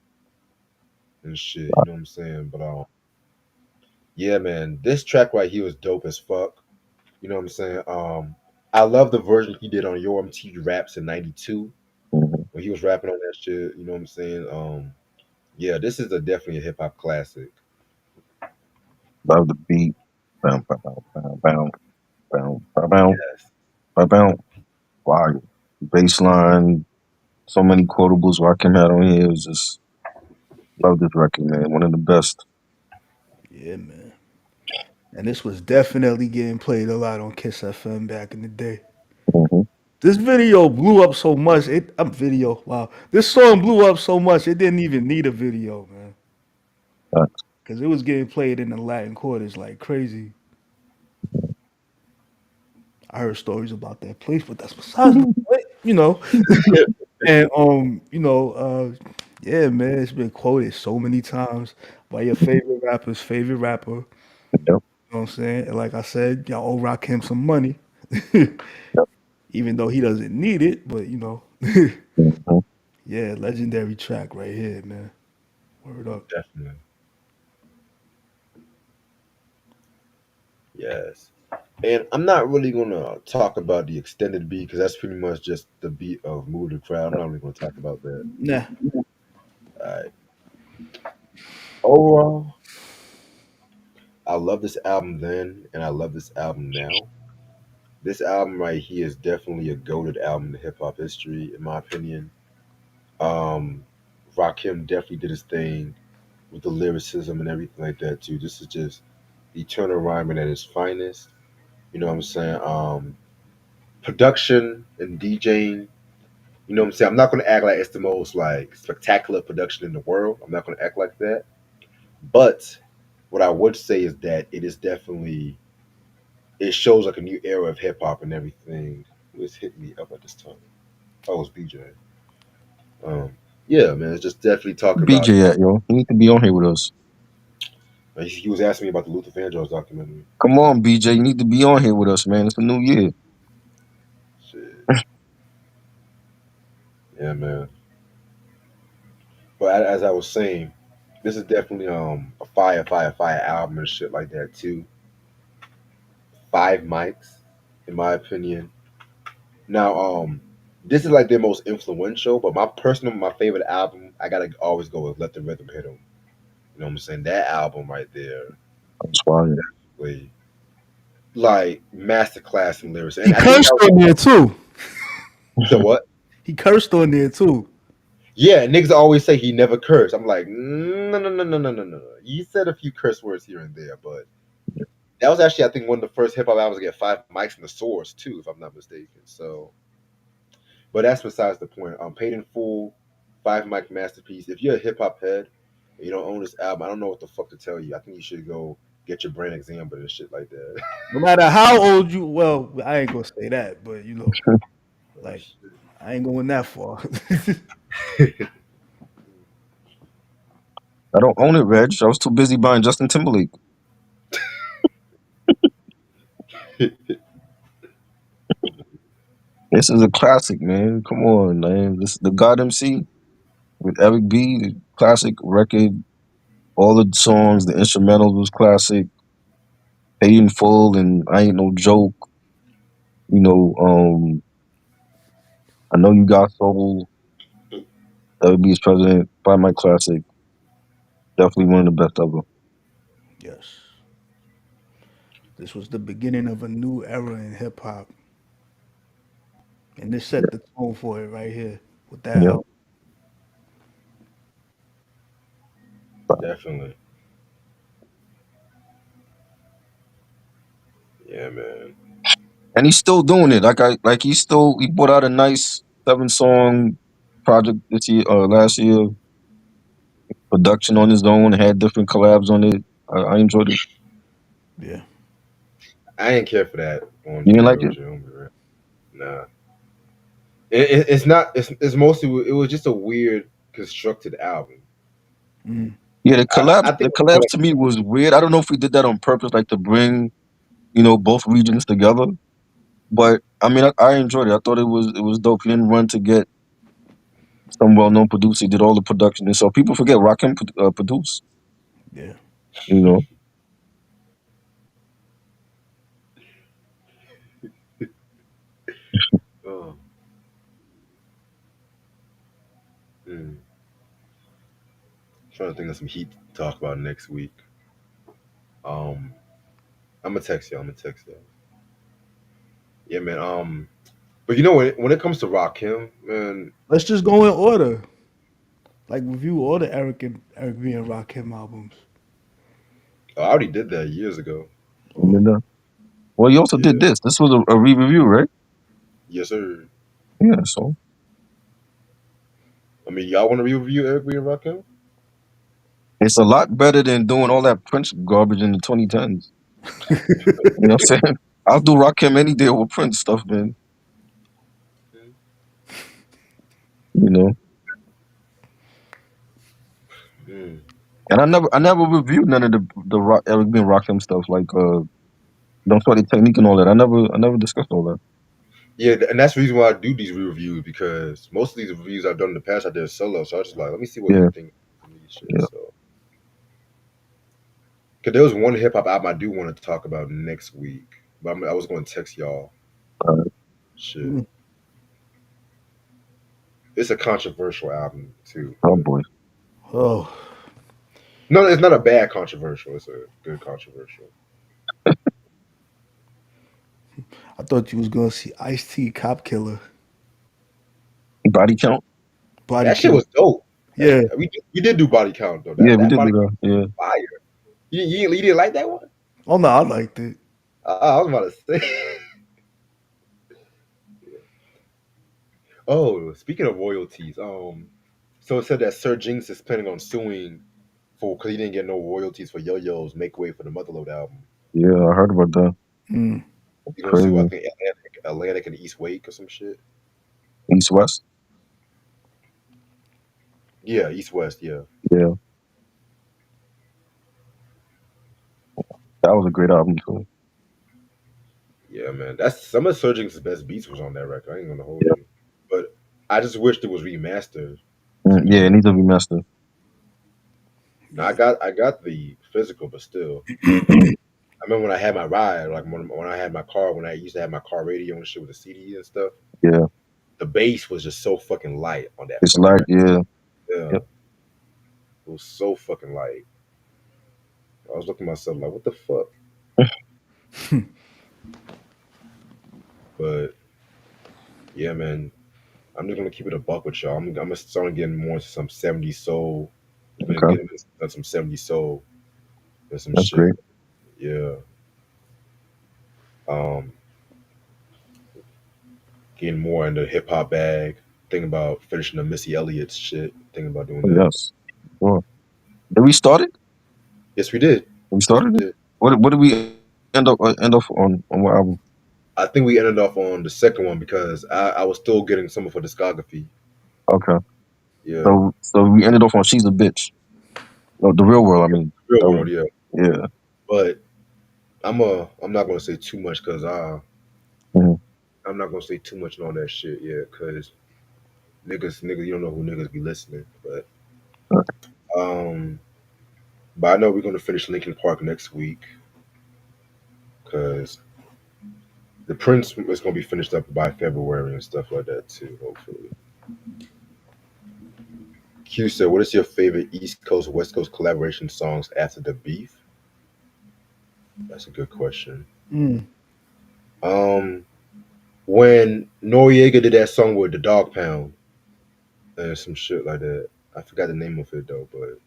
and shit. You know what I'm saying? But yeah, man, this track right here was dope as fuck. You know what I'm saying? I love the version he did on Yo MTV Raps in '92 Mm-hmm. when he was rapping on that shit. You know what I'm saying? Yeah, this is definitely a hip hop classic. Love the beat. Bow, bow, bow, bow, bow, bow, bow, bow, Yes, bow, bow. Fire. Baseline. So many quotables Rakim had on here. It was just love this record, man. One of the best. Yeah, man. And this was definitely getting played a lot on Kiss FM back in the day. Mm-hmm. This video blew up so much. Video. Wow, this song blew up so much it didn't even need a video, man. Uh, Because it was getting played in the Latin quarters like crazy. I heard stories about that place, but that's besides the point, you know. And yeah, man, it's been quoted so many times by your favorite rapper's favorite rapper. yep, You know what I'm saying? And like I said, y'all owe Rakim some money, yep. even though he doesn't need it. But Mhm. yeah, legendary track right here, man. Word up. Definitely. Yes. And I'm not really gonna talk about the extended beat because that's pretty much just the beat of "Move the Crowd." I'm not really gonna talk about that. Nah, Alright. Overall, I love this album then, and I love this album now. This album right here is definitely a goated album in hip hop history, in my opinion. Um, Rakim definitely did his thing with the lyricism and everything like that too. This is just eternal rhyming at its finest. You know what I'm saying? Production and DJing. You know what I'm saying? I'm not gonna act like it's the most like spectacular production in the world. I'm not gonna act like that. But what I would say is that it is definitely it shows like a new era of hip hop and everything. Was hitting me up at this time. Oh, it's BJ. Um, yeah, man, it's just definitely talking about. BJ at yo, he need to be on here with us. He was asking me about the Luther Vandross documentary. Come on, BJ, you need to be on here with us, man. It's a new year. Shit, yeah, man. But as I was saying, this is definitely a fire album and shit like that too. Five mics, in my opinion. Now, this is like their most influential, but my favorite album, I gotta always go with "Let the Rhythm Hit 'Em." You know what I'm saying? That album right there, That's why. like, like masterclass in lyrics, he and I think cursed that was, on there too. you said what? He cursed on there too. Yeah, niggas always say he never cursed. I'm like, no, no, no, no, no, no, no. You said a few curse words here and there, but that was actually, I think, one of the first hip hop albums to get five mics in the source too, if I'm not mistaken. So, but that's besides the point. Paid in full, five mic masterpiece. If you're a hip hop head and you don't own this album, I don't know what the fuck to tell you. I think you should go get your brain examined and shit like that. No matter how old you, well, I ain't gonna say that, but Oh, like shit. I ain't going that far. I don't own it, Reg. I was too busy buying Justin Timberlake. This is a classic, man. Come on, man. This is the God MC with Eric B. The classic record. All the songs, the instrumentals was classic. Paid in full and I ain't no joke. You know, I know you got soul. Eric B is president. By my classic. Definitely one of the best ever. Yes, this was the beginning of a new era in hip hop, and this set the tone for it right here with that Yeah. album. Definitely. Yeah, man. And he's still doing it. He put out a nice 7 song project this year, last year. Production on his own, had different collabs on it. I enjoyed it. Yeah. I ain't care for that on You to didn't be like real it? with you. Nah. It's not. It's mostly. It was just a weird constructed album. Mm. Yeah, the I collabs. think The collabs to me was weird. I don't know if we did that on purpose, like to bring both regions together. But I mean, I enjoyed it. I thought it was dope. He didn't run to get some well-known producer. He did all the production, and so people forget Rakim produced. Yeah. You know, oh, mm, trying to think of some heat to talk about next week. Um, I'm gonna text y'all. I'm gonna text y'all. Yeah, man. But when it comes to Rakim, man, Let's just go in order. Like review all the Eric B and Rakim albums. I already did that years ago. and Oh, then, well, he also did Yeah, this. This was a re-review, right? yes, sir. Yeah, so I mean, y'all want to review Eric B and Rakim? it's a lot better than doing all that Prince garbage in the 2010s. You know what I'm saying? I'll do Rakim any day over Prince stuff, man. You know, Mm. and I never reviewed none of the Eric B and Rakim stuff like don't sweat the technique and all that. I never discussed all that. Yeah, and that's the reason why I do these reviews because most of these reviews I've done in the past I did solo. So I was just like, let me see what he Yeah, thinks of these shit. yeah. So, because there was one hip hop album I do want to talk about next week, but I was going to text y'all. Uh, Shit, it's a controversial album too, oh but boy, Oh, no, it's not a bad controversial. It's a good controversial. I thought you was gonna see Ice T Cop Killer body count. Body That shit Count. was dope. Yeah. We did do body count though. Yeah, we That did body do that. Yeah, count was fire. You didn't like that one? Oh no, I liked it. I was about to say. Oh, speaking of royalties, so it said that Sir Jinx is planning on suing for because he didn't get no royalties for Yo-Yo's "Make Way for the Motherload" album. yeah. I heard about that. Mm. He's gonna sue, I Crazy. think, Atlantic and East Wake or some shit. East West. Yeah, East West. Yeah, Yeah, that was a great album too. yeah, man. That's some of Sir Jinx's best beats was on that record. I ain't gonna hold Yeah, you, but I just wished it was remastered. To be yeah. It honest, needs to be mastered. now, I got the physical, but still. I remember when I had my ride, like when I had my car, when I used to have my car radio and shit with the CD and stuff. Yeah, The bass was just so fucking light on that it's fucking like record. yeah, Yeah, yep. it was so fucking light. I was looking at myself like, what the fuck? But yeah, man, I'm just gonna keep it a buck with y'all. I'm gonna start getting more into some '70s soul. I've been Okay, getting into some '70s soul and some that's shit. great. Yeah, um, getting more into hip hop bag. Thinking about finishing the Missy Elliott's shit. Thinking about doing Oh, that. yes. Sure. Did we start it? Yes, we did. We Yes, started we it. did. What did we end up on what album? I think we ended off on the second one because I was still getting some of her discography. Okay, Yeah, so we ended off on She's a Bitch. No, the real world. I mean, real that world. one. Yeah, Yeah. but I'm not gonna say too much because Mhm. I'm not gonna say too much on that shit. Yeah, because niggas, you don't know who niggas be listening. Um, but I know we're gonna finish Linkin Park next week because the Prince is gonna be finished up by February and stuff like that too. Hopefully. Q said, "What is your favorite East Coast West Coast collaboration songs after the beef?" That's a good question. Mm. Um, when Noriega did that song with the Dog Pound and some shit like that. I forgot the name of it though, but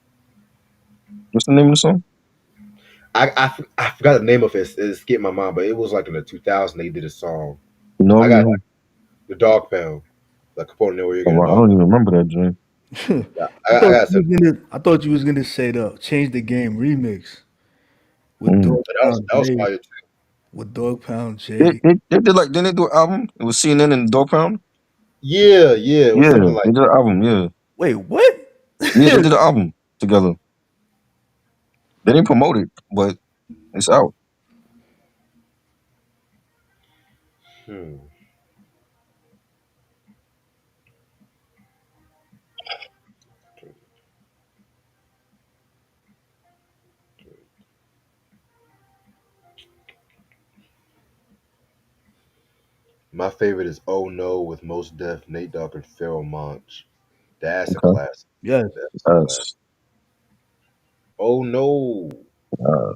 What's the name of the song? I forgot the name of it. It's escaped my mind, but it was like in the 2000s they did a song. I Nori got who? the Dog Pound, like Capone Noriega Oh, and the wow, I Dog don't even Pound. remember that joint. Yeah, I I thought got you some. was gonna. I thought you was gonna say the Change the Game remix with Mm. Dog Pound That was J. fire too. With Dog Pound They, J. they they did like didn't they do an album? It was CNN and Dog Pound. Yeah, yeah, it was Yeah, something they like did an album. Yeah, Wait, what? yeah, they did an album together. They didn't promote it, but it's out. hmm. My favorite is "Oh No" with Most Def, Nate Dogg, and Pharoah Monch. That's a Okay. classic. Yes. That's a classic. Yes. Oh no. Uh,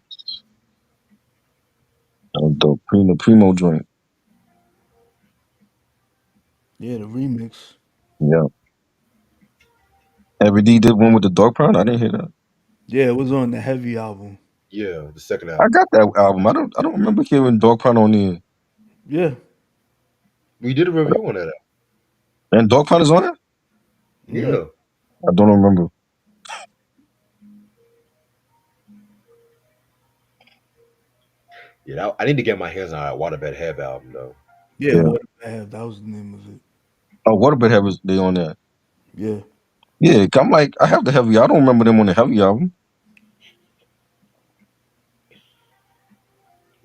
the primo joint. Yeah, the remix. Yeah. Every D did one with the Dog Pound. I didn't hear that. Yeah, it was on the Heavy album. Yeah, the second I album. got that album. I don't remember hearing Dog Pound on there. Yeah. We did a review on that album. And Dog Pound is on it? Hmm. Yeah, I don't remember. yeah. I need to get my hands on that Waterbed Head album though. Yeah, Yeah. what I have, that was the name of it. Oh, Waterbed Head was they on that? Yeah. Yeah, I'm like I have the heavy. I don't remember them on the heavy album.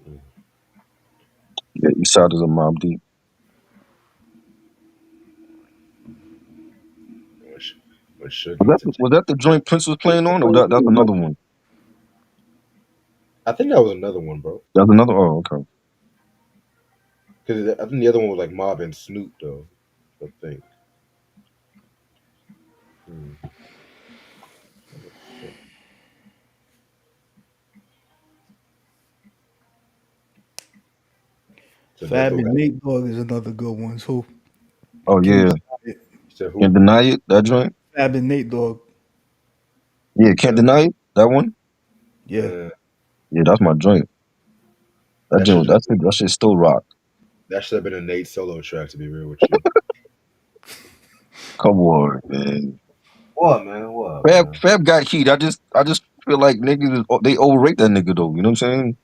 Mm. Yeah, East Side is a Mob Deep. When Sh- when Suge Was used to was take. that the joint Prince was playing on, or that's another one? I think that was another one, bro. That's another. Oh, okay. Because I think the other one was like Mob and Snoop though. I think. Hmm. So Death Fab Row and got. Nate Dogg is another good one too. Oh Can't yeah, deny it. You said can't who? deny it. That joint. Fab and Nate Dogg. Yeah, can't Uh, deny it. That one. Yeah. uh, Yeah, that's my joint. That that joint. should That shit still rock. that should have been a Nate solo track to be real with you. Come on, man. What man? What Fab man? Fab got heat. I just feel like niggas they overrate that nigga though. You know what I'm saying?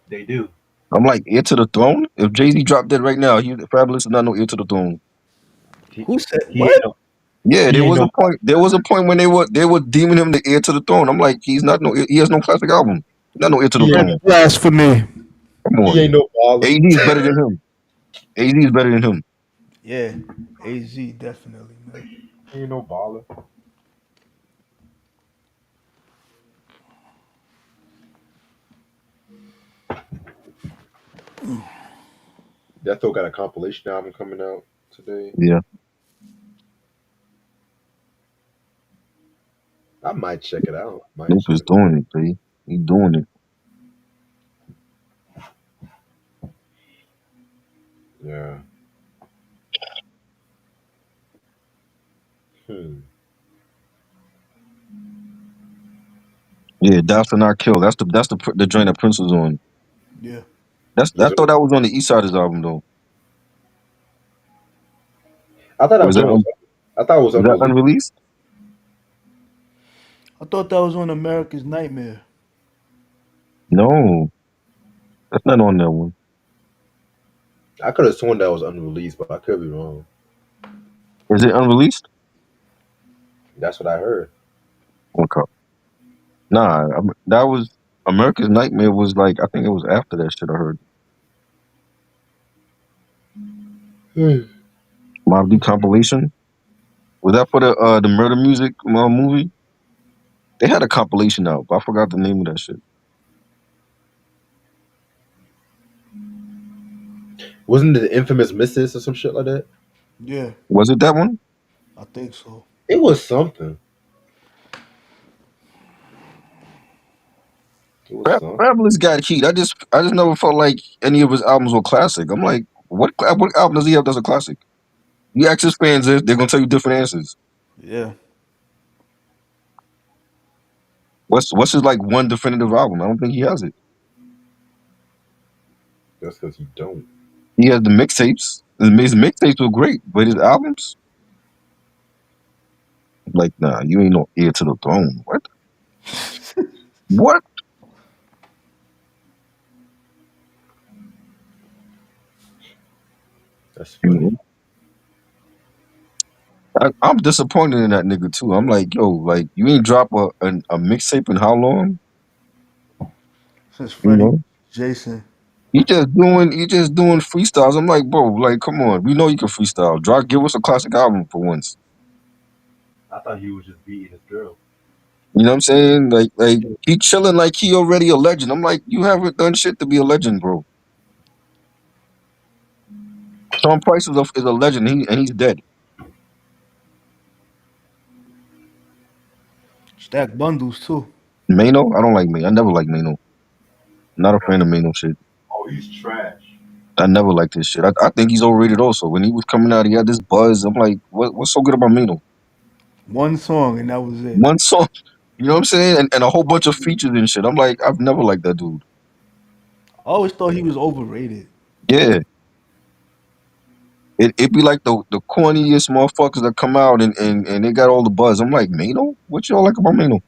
They do. I'm like ear to the throne. If Jay Z dropped that right now, he Fabulous is not no ear to the throne. He Who said he ain't what? no Yeah, he there ain't was a no point. There was a point when they were deeming him the heir to the throne. I'm like, he's not no. He has no classic album. He's not no heir to the he ain't throne. Blasphemy. Come he ain't on, no baller. AZ is better than him. AZ is better than him. Yeah. AZ definitely, man. He ain't no baller. Death Row got a compilation album coming out today. Yeah, I might check it out. Might Snoop check is it doing it, B. He doing it. out. Yeah. Hmm. Yeah, Doubts and Not Kill. The joint that Prince was on. Yeah. I He's. thought that was on the East Side's album though. I thought Or that is that joint was. I thought it was is that unreleased. unreleased? I thought that was on America's Nightmare. No, that's not on that one. I could have sworn that was unreleased, but I could be wrong. Is it unreleased? That's what I heard. Okay. Nah, that was America's Nightmare was like I think it was after that shit I heard. Hmm. Mobb Deep compilation. Was that for the Murder Music movie? They had a compilation out, but I forgot the name of that shit. Wasn't it the infamous Misses or some shit like that? Yeah, Was it that one? I think so. It was something. It was something. Fabulous got heat. I just never felt like any of his albums were classic. I'm like, what album does he have that's a classic? You ask his fans this, they're gonna tell you different answers. Yeah. What's his like one definitive album? I don't think he has it. That's because he don't. He has the mixtapes. His mixtapes were great, but his albums, like, nah, you ain't no ear to the throne. What? What? That's You funny. know? I'm disappointed in that nigga too. I'm like, yo, like you ain't drop a mixtape in how long? Since You Freddie know, Jason. you just doing freestyles. I'm like, bro, like come on, we know you can freestyle. Give us a classic album for once. I thought he was just beating his girl. You know what I'm saying? Like he chilling like he already a legend. I'm like, you haven't done shit to be a legend, bro. Sean Price is a legend. He's dead. Stack bundles too. Mano, I don't like Mano. I never liked Mano. Not a fan of Mano shit. Oh, he's trash. I never liked his shit. I think he's overrated also. When he was coming out, he had this buzz. I'm like, what's so good about Mano? One song and that was it. One song, you know what I'm saying? And a whole bunch of features and shit. I'm like, I've never liked that dude. I always thought he was overrated. Yeah. it be like the corniest motherfuckers that come out and they got all the buzz. I'm like, Mano? What y'all like about Mano?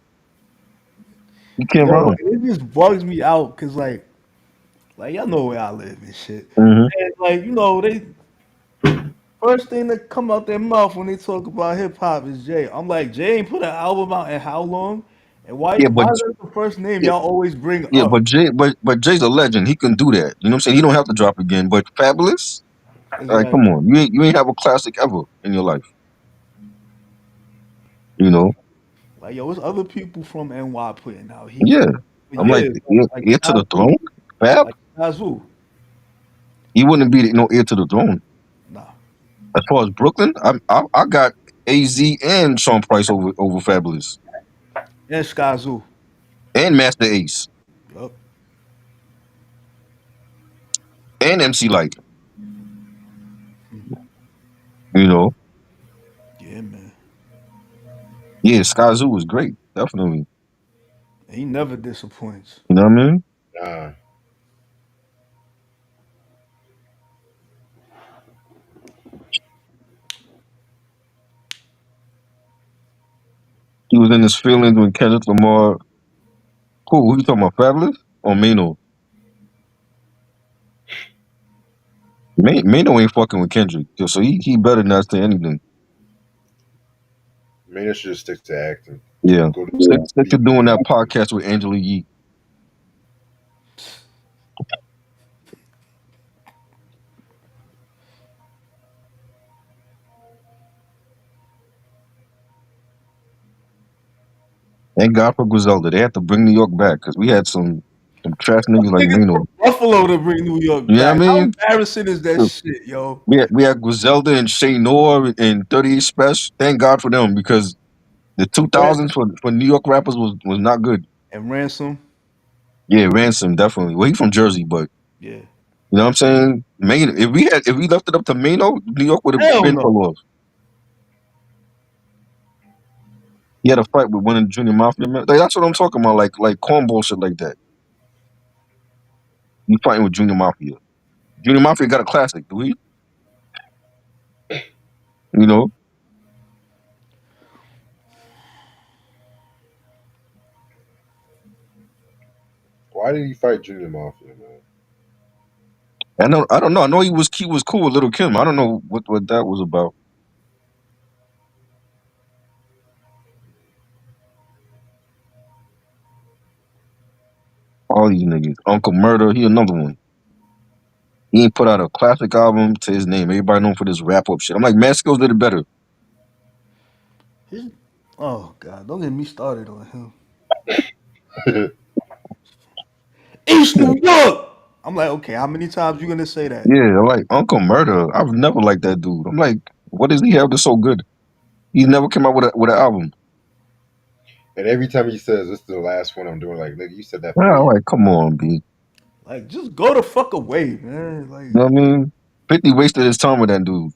You can't Yo, rhyme. it just bugs me out because like y'all know where I live and shit. Hmm. And like they first thing that come out their mouth when they talk about hip hop is Jay. I'm like, Jay ain't put an album out in how long? And Yeah, why is that the first name y'all always bring yeah, up? but Jay's a legend. He can do that. You know what I'm saying? He don't have to drop again. But Fabulous, It's like, like come on, you ain't have a classic ever in your life. You know? yo, it's other people from NY putting out heat. Yeah. But I'm like, yeah, like ear to the Skyzoo, throne, Fab. like Skyzoo. He wouldn't be no ear to the throne. Nah. As far as Brooklyn, I got AZ and Sean Price over Fabulous And Skyzoo. and Master Ace Yup. and MC Light. You know? Yeah, man. Yeah, Skyzoo was great, definitely. He never disappoints. You know what I mean? Nah, He was in his feelings when Kendrick Lamar. Who you talking about? Fabulous or Mano? Mano ain't fucking with Kendrick, so he better not say anything. maybe I should just stick to acting. Yeah, Go to stick to be doing that podcast with Angela Yee. Thank God for Griselda. They had to bring New York back because we had some trash niggas like Niggas Mano. from Buffalo to bring New York You know what I back. How mean? embarrassing is that shit, yo? We had Griselda and Shay Noir and 38 Special. Thank God for them because the Ran- 2000s for New York rappers was not good. and Ransom. Yeah, Ransom definitely. Well, he from Jersey, but Yeah. you know what I'm saying? Maine. If we left it up to Mano, New York would have Hell been no. fell off. He had a fight with one of the Junior Mafia men. Like, that's what I'm talking about. Like cornball shit like that. You fighting with Junior Mafia. Junior Mafia got a classic, do we? You know? Why did he fight Junior Mafia, man? I don't know. I know he was cool with Little Kim. I don't know what that was about. All these niggas. Uncle Murder, he another one. He ain't put out a classic album to his name. Everybody known for this rap up shit. I'm like, Maskills did it better. His, oh god, don't get me started on him. East New York. I'm like, okay, how many times you gonna say that? Yeah, like Uncle Murder. I've never liked that dude. I'm like, what does he have that's so good? He never came out with an album. And every time he says this is the last one I'm doing, like nigga, you said that Yeah, 4 years. like, come on, B. You Like, just go the fuck away, man. Like, know what I mean? 50 wasted his time with that dude.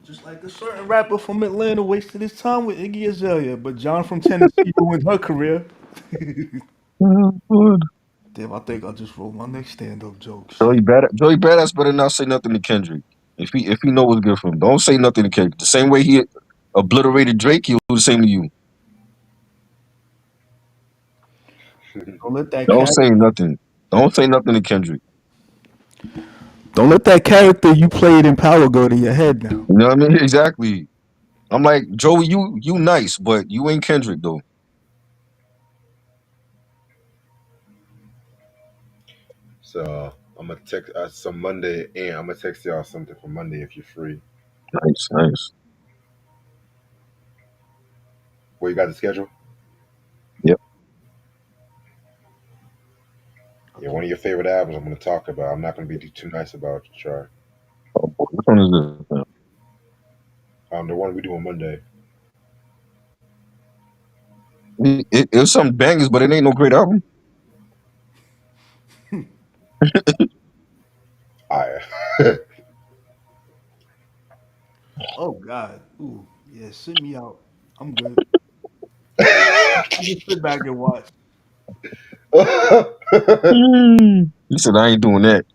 just like a certain rapper from Atlanta wasted his time with Iggy Azalea, but John from Tennessee ruined her career. Oh, Lord. Damn, I think I'll just roll my next stand-up joke. Joey Shit. Badass better not say nothing to Kendrick. If he know what's good for him, don't say nothing to Kendrick. The same way he obliterated Drake, he'll do the same to you. Don't let that Don't character. say nothing. Don't say nothing to Kendrick. Don't let that character you played in Power go to your head now. You know what I mean? Exactly. I'm like, Joey, you nice, but you ain't Kendrick though. So I'm gonna text some Monday, and I'm gonna text y'all something for Monday if you're free. Nice, nice. Where you got the schedule? Yep. Yeah, one of your favorite albums I'm gonna talk about. I'm not gonna be too nice about it. Try. Oh, boy. Which one is this? The one we do on Monday. It was some bangers, but it ain't no great album. I Oh God. Ooh, yeah. Send me out. I'm good. I just sit back and watch. He said, I ain't doing that.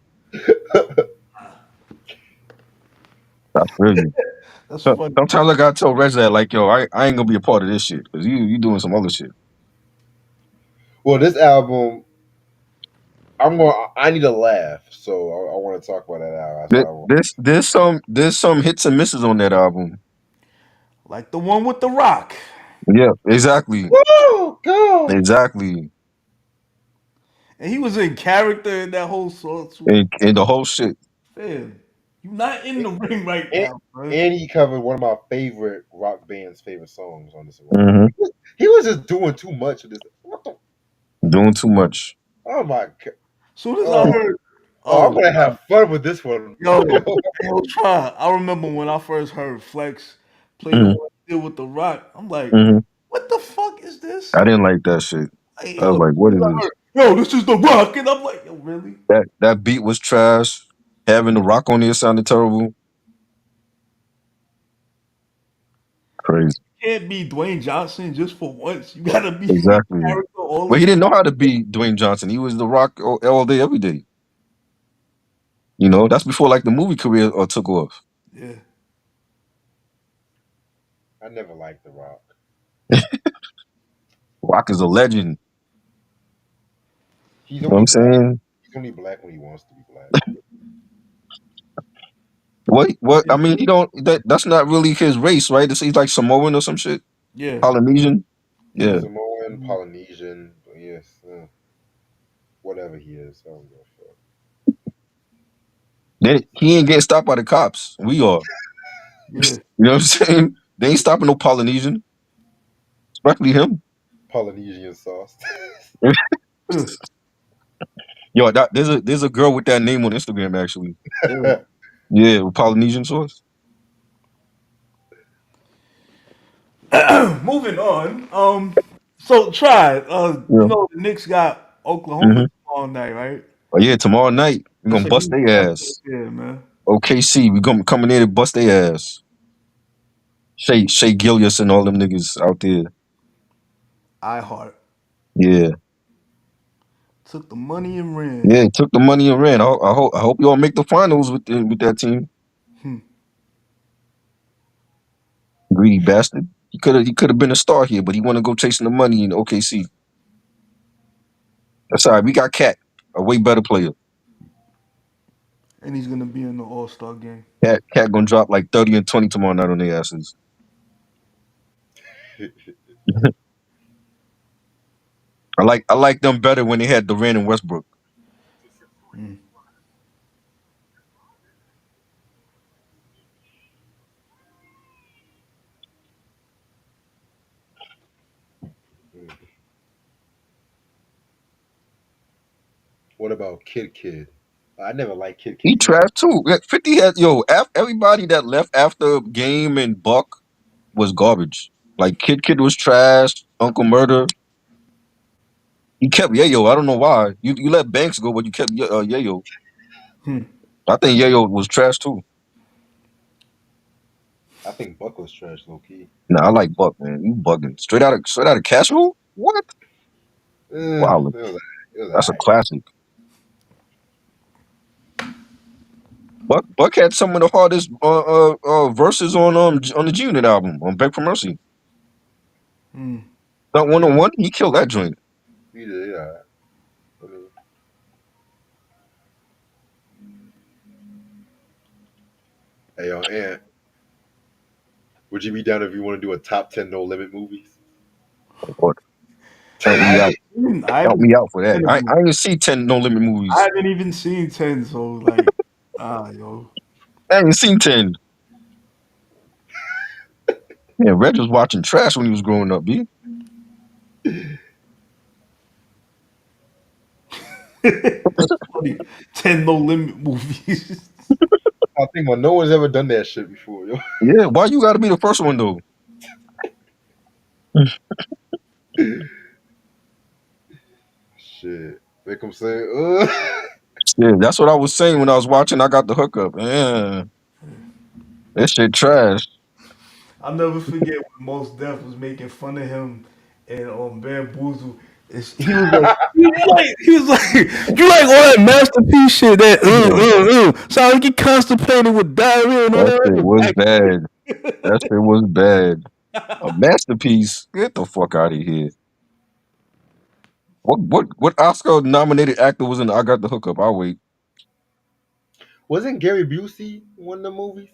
I feel you. That's funny. Sometimes I gotta tell Reg that, like, yo, I ain't gonna be a part of this shit because you doing some other shit. Well, this album, I'm going. I need a laugh, so I want to talk about that album. That's what I want. There's some hits and misses on that album. Like the one with the rock. Yeah, exactly, Woo, go. exactly, And he was in character in that whole song too. and the whole shit. Fam, you not in the ring right And, now, bro. and he covered one of my favorite rock band's favorite songs on this record. Hmm. He was just doing too much of this. What the? Doing too much. Oh my god. Soon as I Oh, heard, oh, I'm oh, gonna have fun with this one. yo, try. I remember when I first heard Flex play the Hmm. one he did with the rock. I'm like, Hmm. what the fuck is this? I didn't like that shit. Like, I was yo, like, what is this? this is the rock, and I'm like, yo, really? That beat was trash. Having the rock on there sounded terrible. Crazy. Can't be Dwayne Johnson just for once. You gotta be Exactly. character all Well, the he time. didn't know how to be Dwayne Johnson. He was the rock all day, every day. You know, that's before like the movie career took off. Yeah, I never liked The Rock. Rock is a legend. He's You know what only I'm black. saying? He's only black when he wants to be black. What? I mean, he don't. That's not really his race, right? He's like Samoan or some shit. yeah. Polynesian. Mm, Yeah. Samoan, mm, Polynesian, yes, whatever he is. I don't give a fuck. Then he ain't getting stopped by the cops. We are. yeah. You know what I'm saying? They ain't stopping no Polynesian, especially him. Polynesian sauce. Yo, there's a girl with that name on Instagram actually. Yeah. Yeah, with Polynesian sauce. Moving on. So try. Yeah. The Knicks got Oklahoma Hmm. all night, right? Oh yeah, tomorrow night we That's gonna a bust huge their matchup, ass. yeah, man. OKC, we gonna coming in and bust their ass. Shay Gillius and all them niggas out there. I heart Yeah, took the money and ran. yeah. Took the money and ran. I hope you all make the finals with that team. Hmm. Greedy bastard. He could have been a star here, but he want to go chasing the money in OKC. That's all right. We got Cat, a way better player. And he's gonna be in the All Star game. Cat gonna drop like 30 and 20 tomorrow night on their asses. I like them better when they had Durant and Westbrook. Hmm. What about Kid Kid? I never liked Kid Kid He either. trash too. Yeah, 50 had everybody that left after Game and Buck was garbage. Like Kid was trash. Uncle Murder. He kept Yayo. I don't know why. You let Banks go, but you kept Yayo. Hmm. I think Yayo was trash too. I think Buck was trash, low key. Nah, I like Buck, man. You bugging. Straight out of Cashville? What? Wow, It was that's a alright. classic. Buck had some of the hardest verses on the G Unit album on Beg for Mercy. Hmm. Not one Yeah, on one. He killed that joint. he did. Yeah. I mean, hey, yo, Ant, would you be down if you want to do a top 10 No Limit movies? Lord, help me out. I Help haven't me out for that. seen I ain't see 10 No Limit I movies. haven't even seen 10, so like, yo. I ain't seen 10. Yeah, Reg was watching trash when he was growing up, B. That's funny. 10 no limit movies. I think no one's ever done that shit before, yo. Yeah, why you gotta be the first one though? Shit. Make them say, Yeah, that's what I was saying when I was watching. I got the hookup. Yeah, that shit trash. I'll never forget when Most Def was making fun of him and Bamboozle. He was like, you like all that masterpiece shit. That Yeah, sound like he constipated with diarrhea and all that shit was that. bad. That shit was bad. A masterpiece. Get the fuck out of here. What Oscar nominated actor was in I Got the Hookup? I'll wait. Wasn't Gary Busey one of the movies?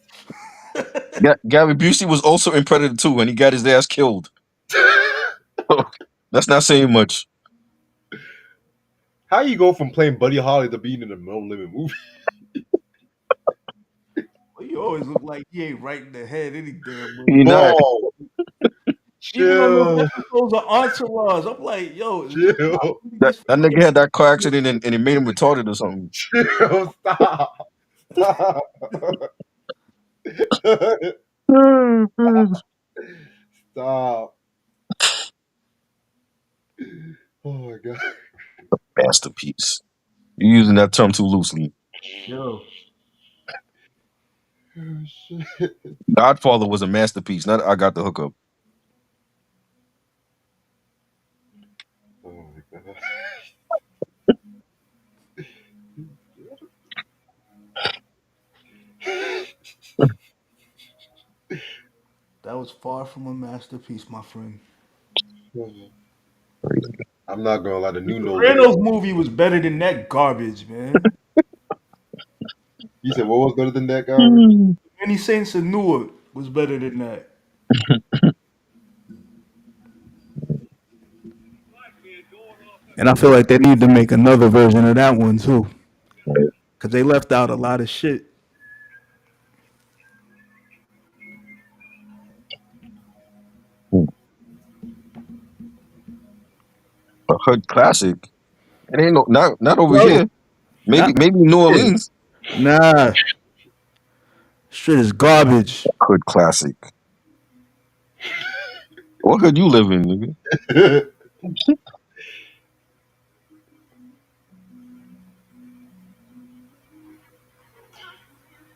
Gary Busey was also in Predator 2 and he got his ass killed. That's not saying much. How you go from playing Buddy Holly to being in a no limit movie? Well, you always look like he ain't right in the head any damn He movie. not. Bro, Even on those chill, episodes of Entourage, I'm like, yo, is this guy chill, really That this that nigga fucking? had that car accident and it made him retarded or something. chill, stop, stop, stop. Oh my god. Masterpiece. You're using that term too loosely. Yo, Oh, shit. Godfather was a masterpiece, not I Got the Hookup. Oh my god. that was far from a masterpiece, my friend. I'm not gonna lie. The The new No Limit. Sopranos movie was better than that garbage, man. You said what was better than that garbage? Hmm. Many Saints of Newark was better than that. And I feel like they need to make another version of that one too, because they left out a lot of shit. A hood classic. It ain't no not over Yo, here. not Maybe New shit. Orleans. Nah, shit is garbage. Hood classic. What hood you live in, nigga?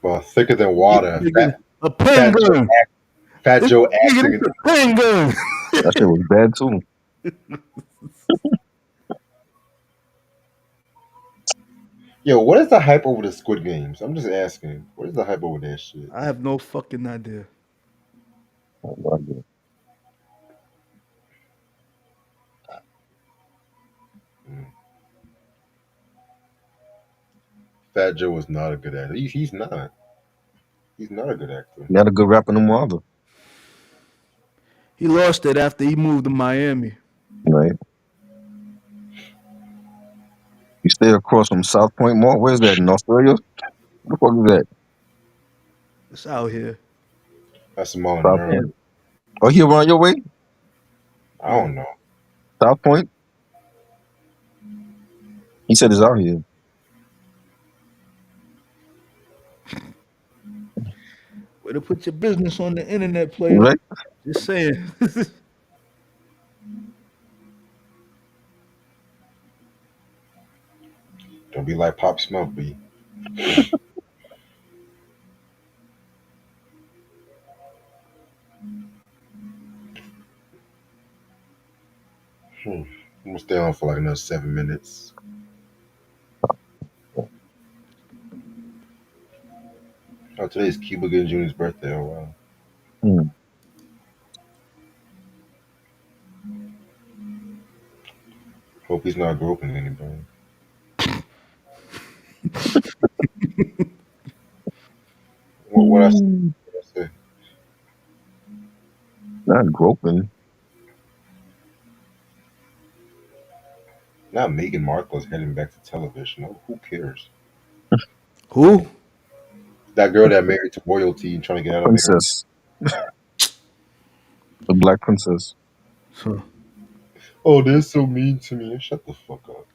Well, thicker than This water. nigga, a pen Fat Joe, gun. Fat This Joe nigga, acting. this a pen gun. That shit was bad too. Yo, what is the hype over the Squid Games? I'm just asking. What is the hype over that shit? I have no fucking idea. Oh, my God. Mm. Fat Joe is not a good actor. He's not. He's not a good actor. Not a good rapper no more either. He lost it after he moved to Miami. Right? You stay across from South Point Mall. Where's that? In Australia? What the fuck is that? It's out here. That's the mall in South Maryland. Point. Oh, he around your way? I Yeah. don't know. South Point? He said it's out here. Way to put your business on the internet, player. Right? Just saying. Don't be like Pop Smoke, B. I'm gonna stay on for like another 7 minutes. Oh, today's Cuba Gooding Jr.'s birthday. Oh wow. Hmm. Hope he's not groping anybody. What I Hmm. say? Not groping. Not Meghan Markle's heading back to television. Oh, who cares? Who? That girl that married to royalty and trying to get out of marriage. Princess. The Black Princess. So, Oh, they're so mean to me. Shut the fuck up.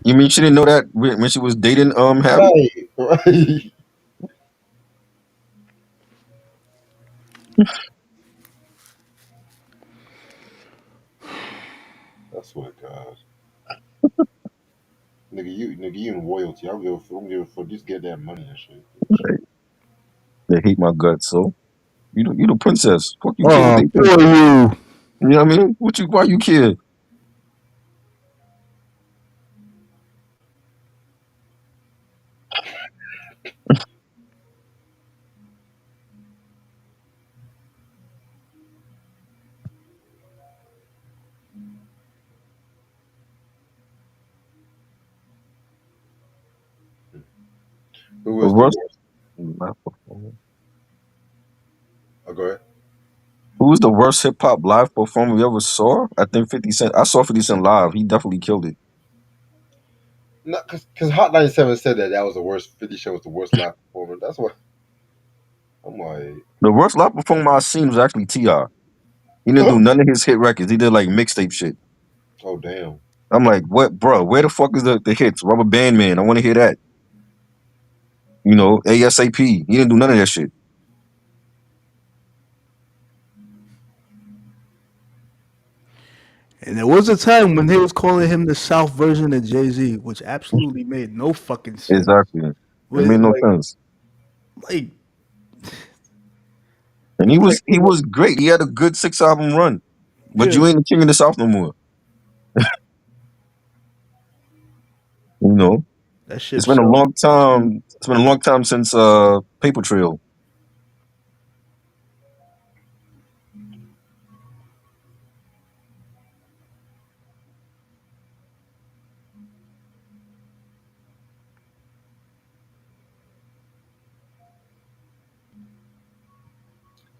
You mean she didn't know that when she was dating Harry? Right, right. I swear to God. Nigga, you in royalty. I don't give a fuck. Just get that money and shit. Right. They hate my guts, so you the princess. Fuck you, kid. oh, They poor princess. you. You know what I mean? Why you care? Who The was the worst worst? live performer. Oh, go ahead. Who was the worst hip hop live performer you ever saw? I think 50 Cent. I saw 50 Cent live. He definitely killed it. No, because Hot 97 said that was the worst. 50 Show was the worst live performance. That's what I'm like. The worst live performer I seen was actually T.I. He didn't do none of his hit records. He did like mixtape shit. Oh damn. I'm like, what, bro? Where the fuck is the hits? Rubber Band Man. I want to hear that. You know, ASAP. He didn't do none of that shit. And there was a time when they was calling him the South version of Jay Z, which absolutely made no fucking sense. Exactly. It With made no like, sense. like And it's like he was great. He had a good 6 album run. But yeah, you ain't the king of the South no more. You know, that it's ship been a sailed. long time. It's been a long time since Paper Trail.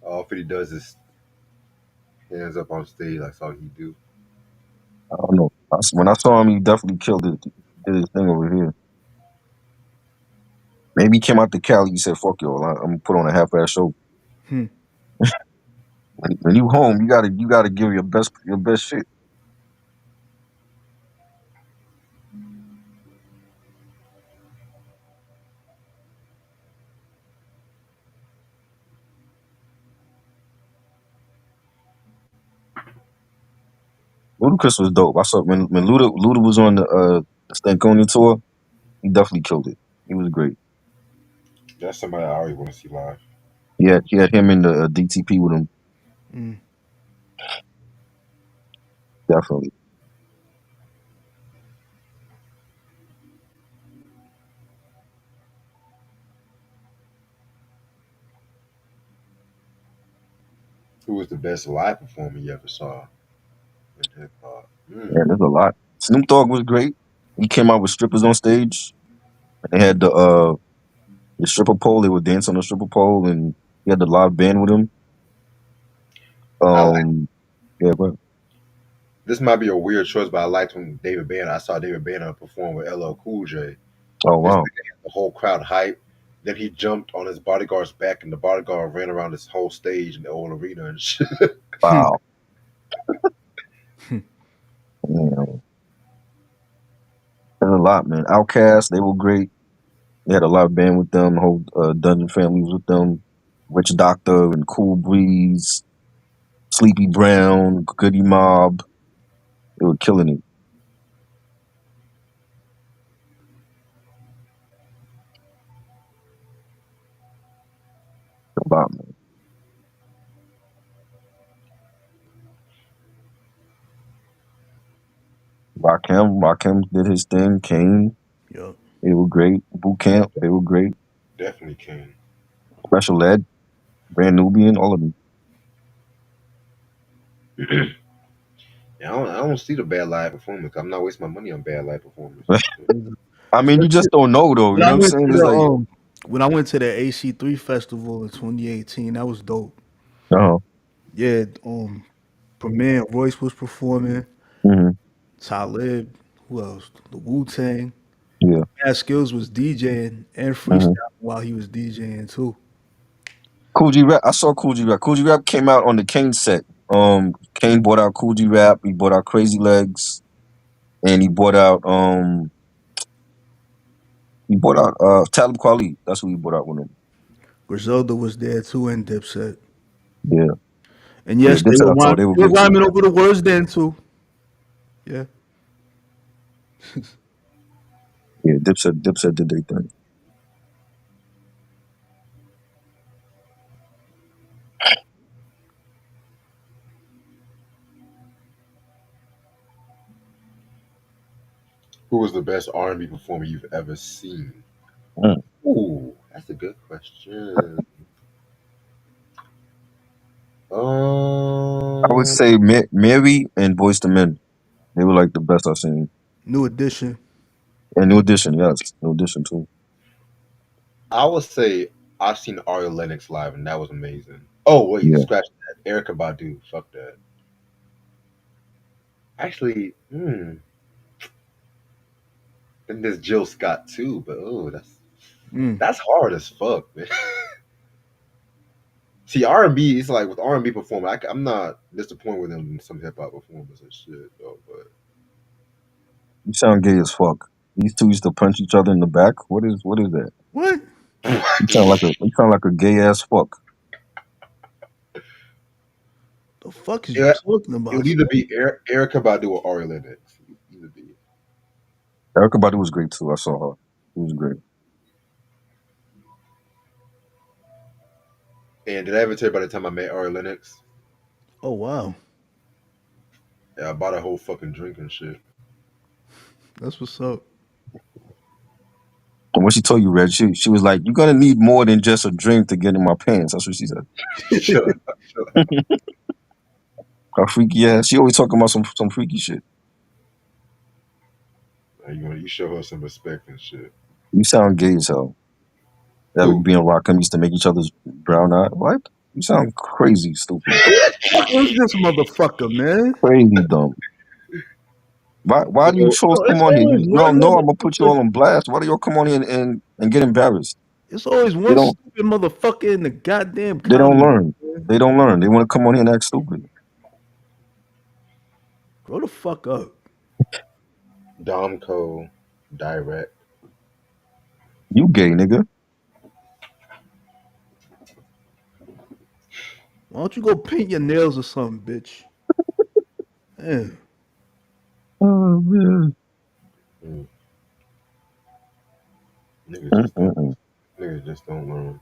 All 50 does is hands up on stage. That's all he do. I don't know. When I saw him, he definitely killed it. Did his thing over here. Maybe he came out to Cali. He said, "Fuck y'all. I'm gonna put on a half-ass show." Hmm. When you home, you gotta give your best shit. Ludacris was dope. I saw when Luda was on the Stankonia tour. He definitely killed it. He was great. That's somebody I always want to see live. He had him in the DTP with him. Mm. Definitely. Who was the best live performer you ever saw in hip hop? Yeah, there's a lot. Snoop Dogg was great. He came out with strippers on stage. They had the stripper pole. They would dance on the stripper pole, and he had the live band with him. I like Um, yeah, but this might be a weird choice, but I liked when David Banner. I saw David Banner perform with LL Cool J. oh This wow, nigga had the whole crowd hype. Then he jumped on his bodyguard's back, and the bodyguard ran around this whole stage in the old arena and shit. Hmm. wow, yeah, there's a lot, man. Outkast, they were great. They had a live band with them. The whole Dungeon family was with them. Rich Doctor and Cool Breeze, Sleepy Brown, Goody Mob. They were killing it. A lot, man. Rakim did his thing. Kane, Yup. they were great. Boot Camp, they were great. Definitely can. Special Ed, Brand Nubian, all of them. Yeah, I don't see the bad live performance. I'm not wasting my money on bad live performance. I mean, you just don't know though. When You I know what I'm went saying? to It's the like, when I went to the AC3 festival in 2018, that was dope. oh, Yeah, Premier Royce was performing. hmm, Talib, who else? The Wu Tang. yeah, Mad Skills was DJing and hmm. freestyling while he was DJing too. Cool G Rap. I saw Cool G Rap. Cool G Rap came out on the Kane set. Kane bought out Cool G Rap. He bought out Crazy Legs, and he bought out Talib Kweli. That's who he bought out with him. Griselda was there too and Dipset. Yeah, And yeah. yes, Dipset, I saw they were they were good too. rhyming over the words then too. Yeah. Yeah, Dipset did their thing. Who was the best R&B performer you've ever seen? Mm. Ooh, that's a good question. I would Um, say Mary and Boyz II Men. They were like the best I've seen. New Edition. And New Edition, yes, New Edition too. I would say I've seen Aria Lennox live, and that was amazing. Oh wait, Yeah, scratch that. Erica Badu, fuck that. Actually, and there's Jill Scott too, but oh, Mm. that's hard as fuck, man. See, R&B, it's like with R&B performer, I'm not disappointed with them in some hip hop performers and shit, though. you sound gay as fuck. These two used to punch each other in the back. What is that? What You sound like a gay ass fuck. the fuck is you Yeah, talking it about, would either son? be Erica Badu or Aria Lennox. Either be. Erica Badu was great too. I saw her. It was great. And did I ever tell you by the time I met Aria Lennox? Oh wow, Yeah, I bought a whole fucking drink and shit. that's what's up. And when she told you, Red, she was like, "You're gonna need more than just a drink to get in my pants." That's what she said. Shut up, shut up. Her freaky ass. She always talking about some freaky shit. You show her some respect and shit. You sound gay as hell. That would Who? be in Rakim used to make each other's brown eye. What? You sound crazy, stupid, Fuck is this motherfucker, man? crazy dumb. Why do you So trolls Yo, come it's on here? always You don't one know I'm gonna put you motherfucker. all on blast. Why do y'all come on here and get embarrassed? It's always They one don't stupid motherfucker in the goddamn they don't comment. learn. Man. They don't learn. They want to come on here and act stupid. Grow the fuck up. Domco, Direct. You gay nigga. Why don't you go paint your nails or something, bitch? Man, Oh man. Mm, Mm-mm-mm. niggas just don't learn.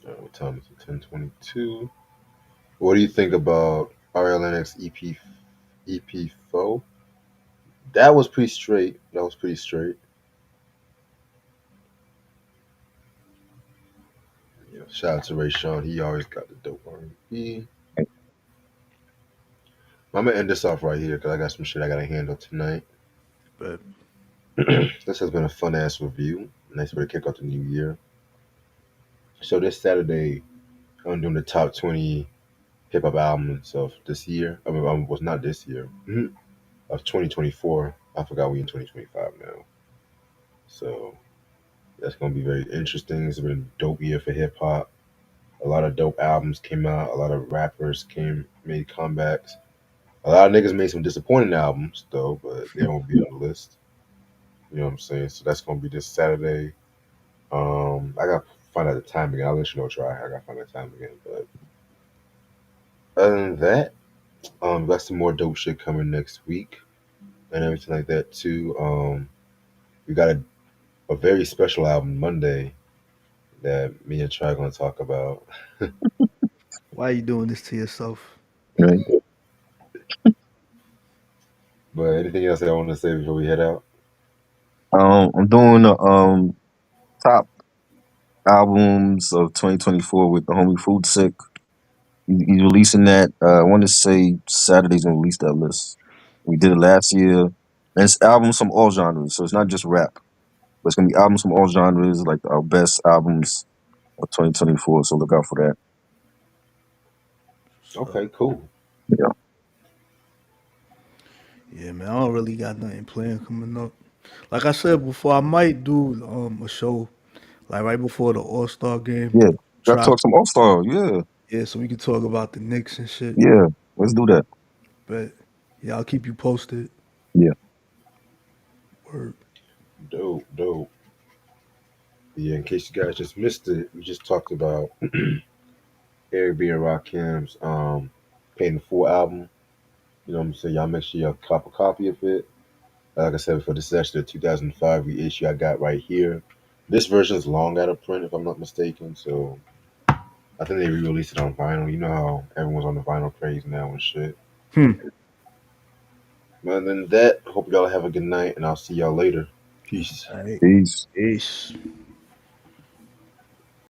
What time is it? 10:22. What do you think about RLNX EP 4? That was pretty straight. That was pretty straight. Shout out to Ray Sean. He always got the dope R&B. I'm gonna end this off right here because I got some shit I gotta handle tonight. but This has been a fun ass review. Nice way to kick off the new year. So this Saturday, I'm doing the top 20 hip hop albums of this year. I mean, was not this year of 2024. I forgot we in 2025 now. So that's gonna be very interesting. It's been a dope year for hip hop. A lot of dope albums came out. A lot of rappers made comebacks. A lot of niggas made some disappointing albums though, but they won't be on the list. You know what I'm saying? So that's gonna be this Saturday. I gotta find out the time again. I'll let you know, try. I gotta find out the time again. But other than that, got some more dope shit coming next week and everything like that too. We got a very special album Monday that me and Try gonna talk about. why are you doing this to yourself? Right. But anything else that I want to say before we head out? I'm doing the top albums of 2024 with the homie Food Sick. He's releasing that. I want to say Saturday's gonna release that list. We did it last year. And it's albums from all genres, so it's not just rap. But it's gonna be albums from all genres, like our best albums of 2024. So look out for that. So Okay, cool. Yeah, yeah, man, I don't really got nothing planned coming up. Like I said before, I might do a show like right before the All Star game. yeah. Gotta Try, talk some All Star. Yeah, yeah, so we can talk about the Knicks and shit. yeah. Let's do that. But yeah, I'll keep you posted. Yeah. Word. Dope, dope. Yeah, in case you guys just missed it, we just talked about Eric B and Rakim's paying the full album. You know what I'm saying? Y'all make sure y'all cop a copy of it. Like I said before, this is actually the 2005 reissue I got right here. This version is long out of print, if I'm not mistaken. So I think they re-released it on vinyl. You know how everyone's on the vinyl craze now and shit. Hmm. But other than that, hope y'all have a good night, and I'll see y'all later. Peace. All right. Peace. Peace.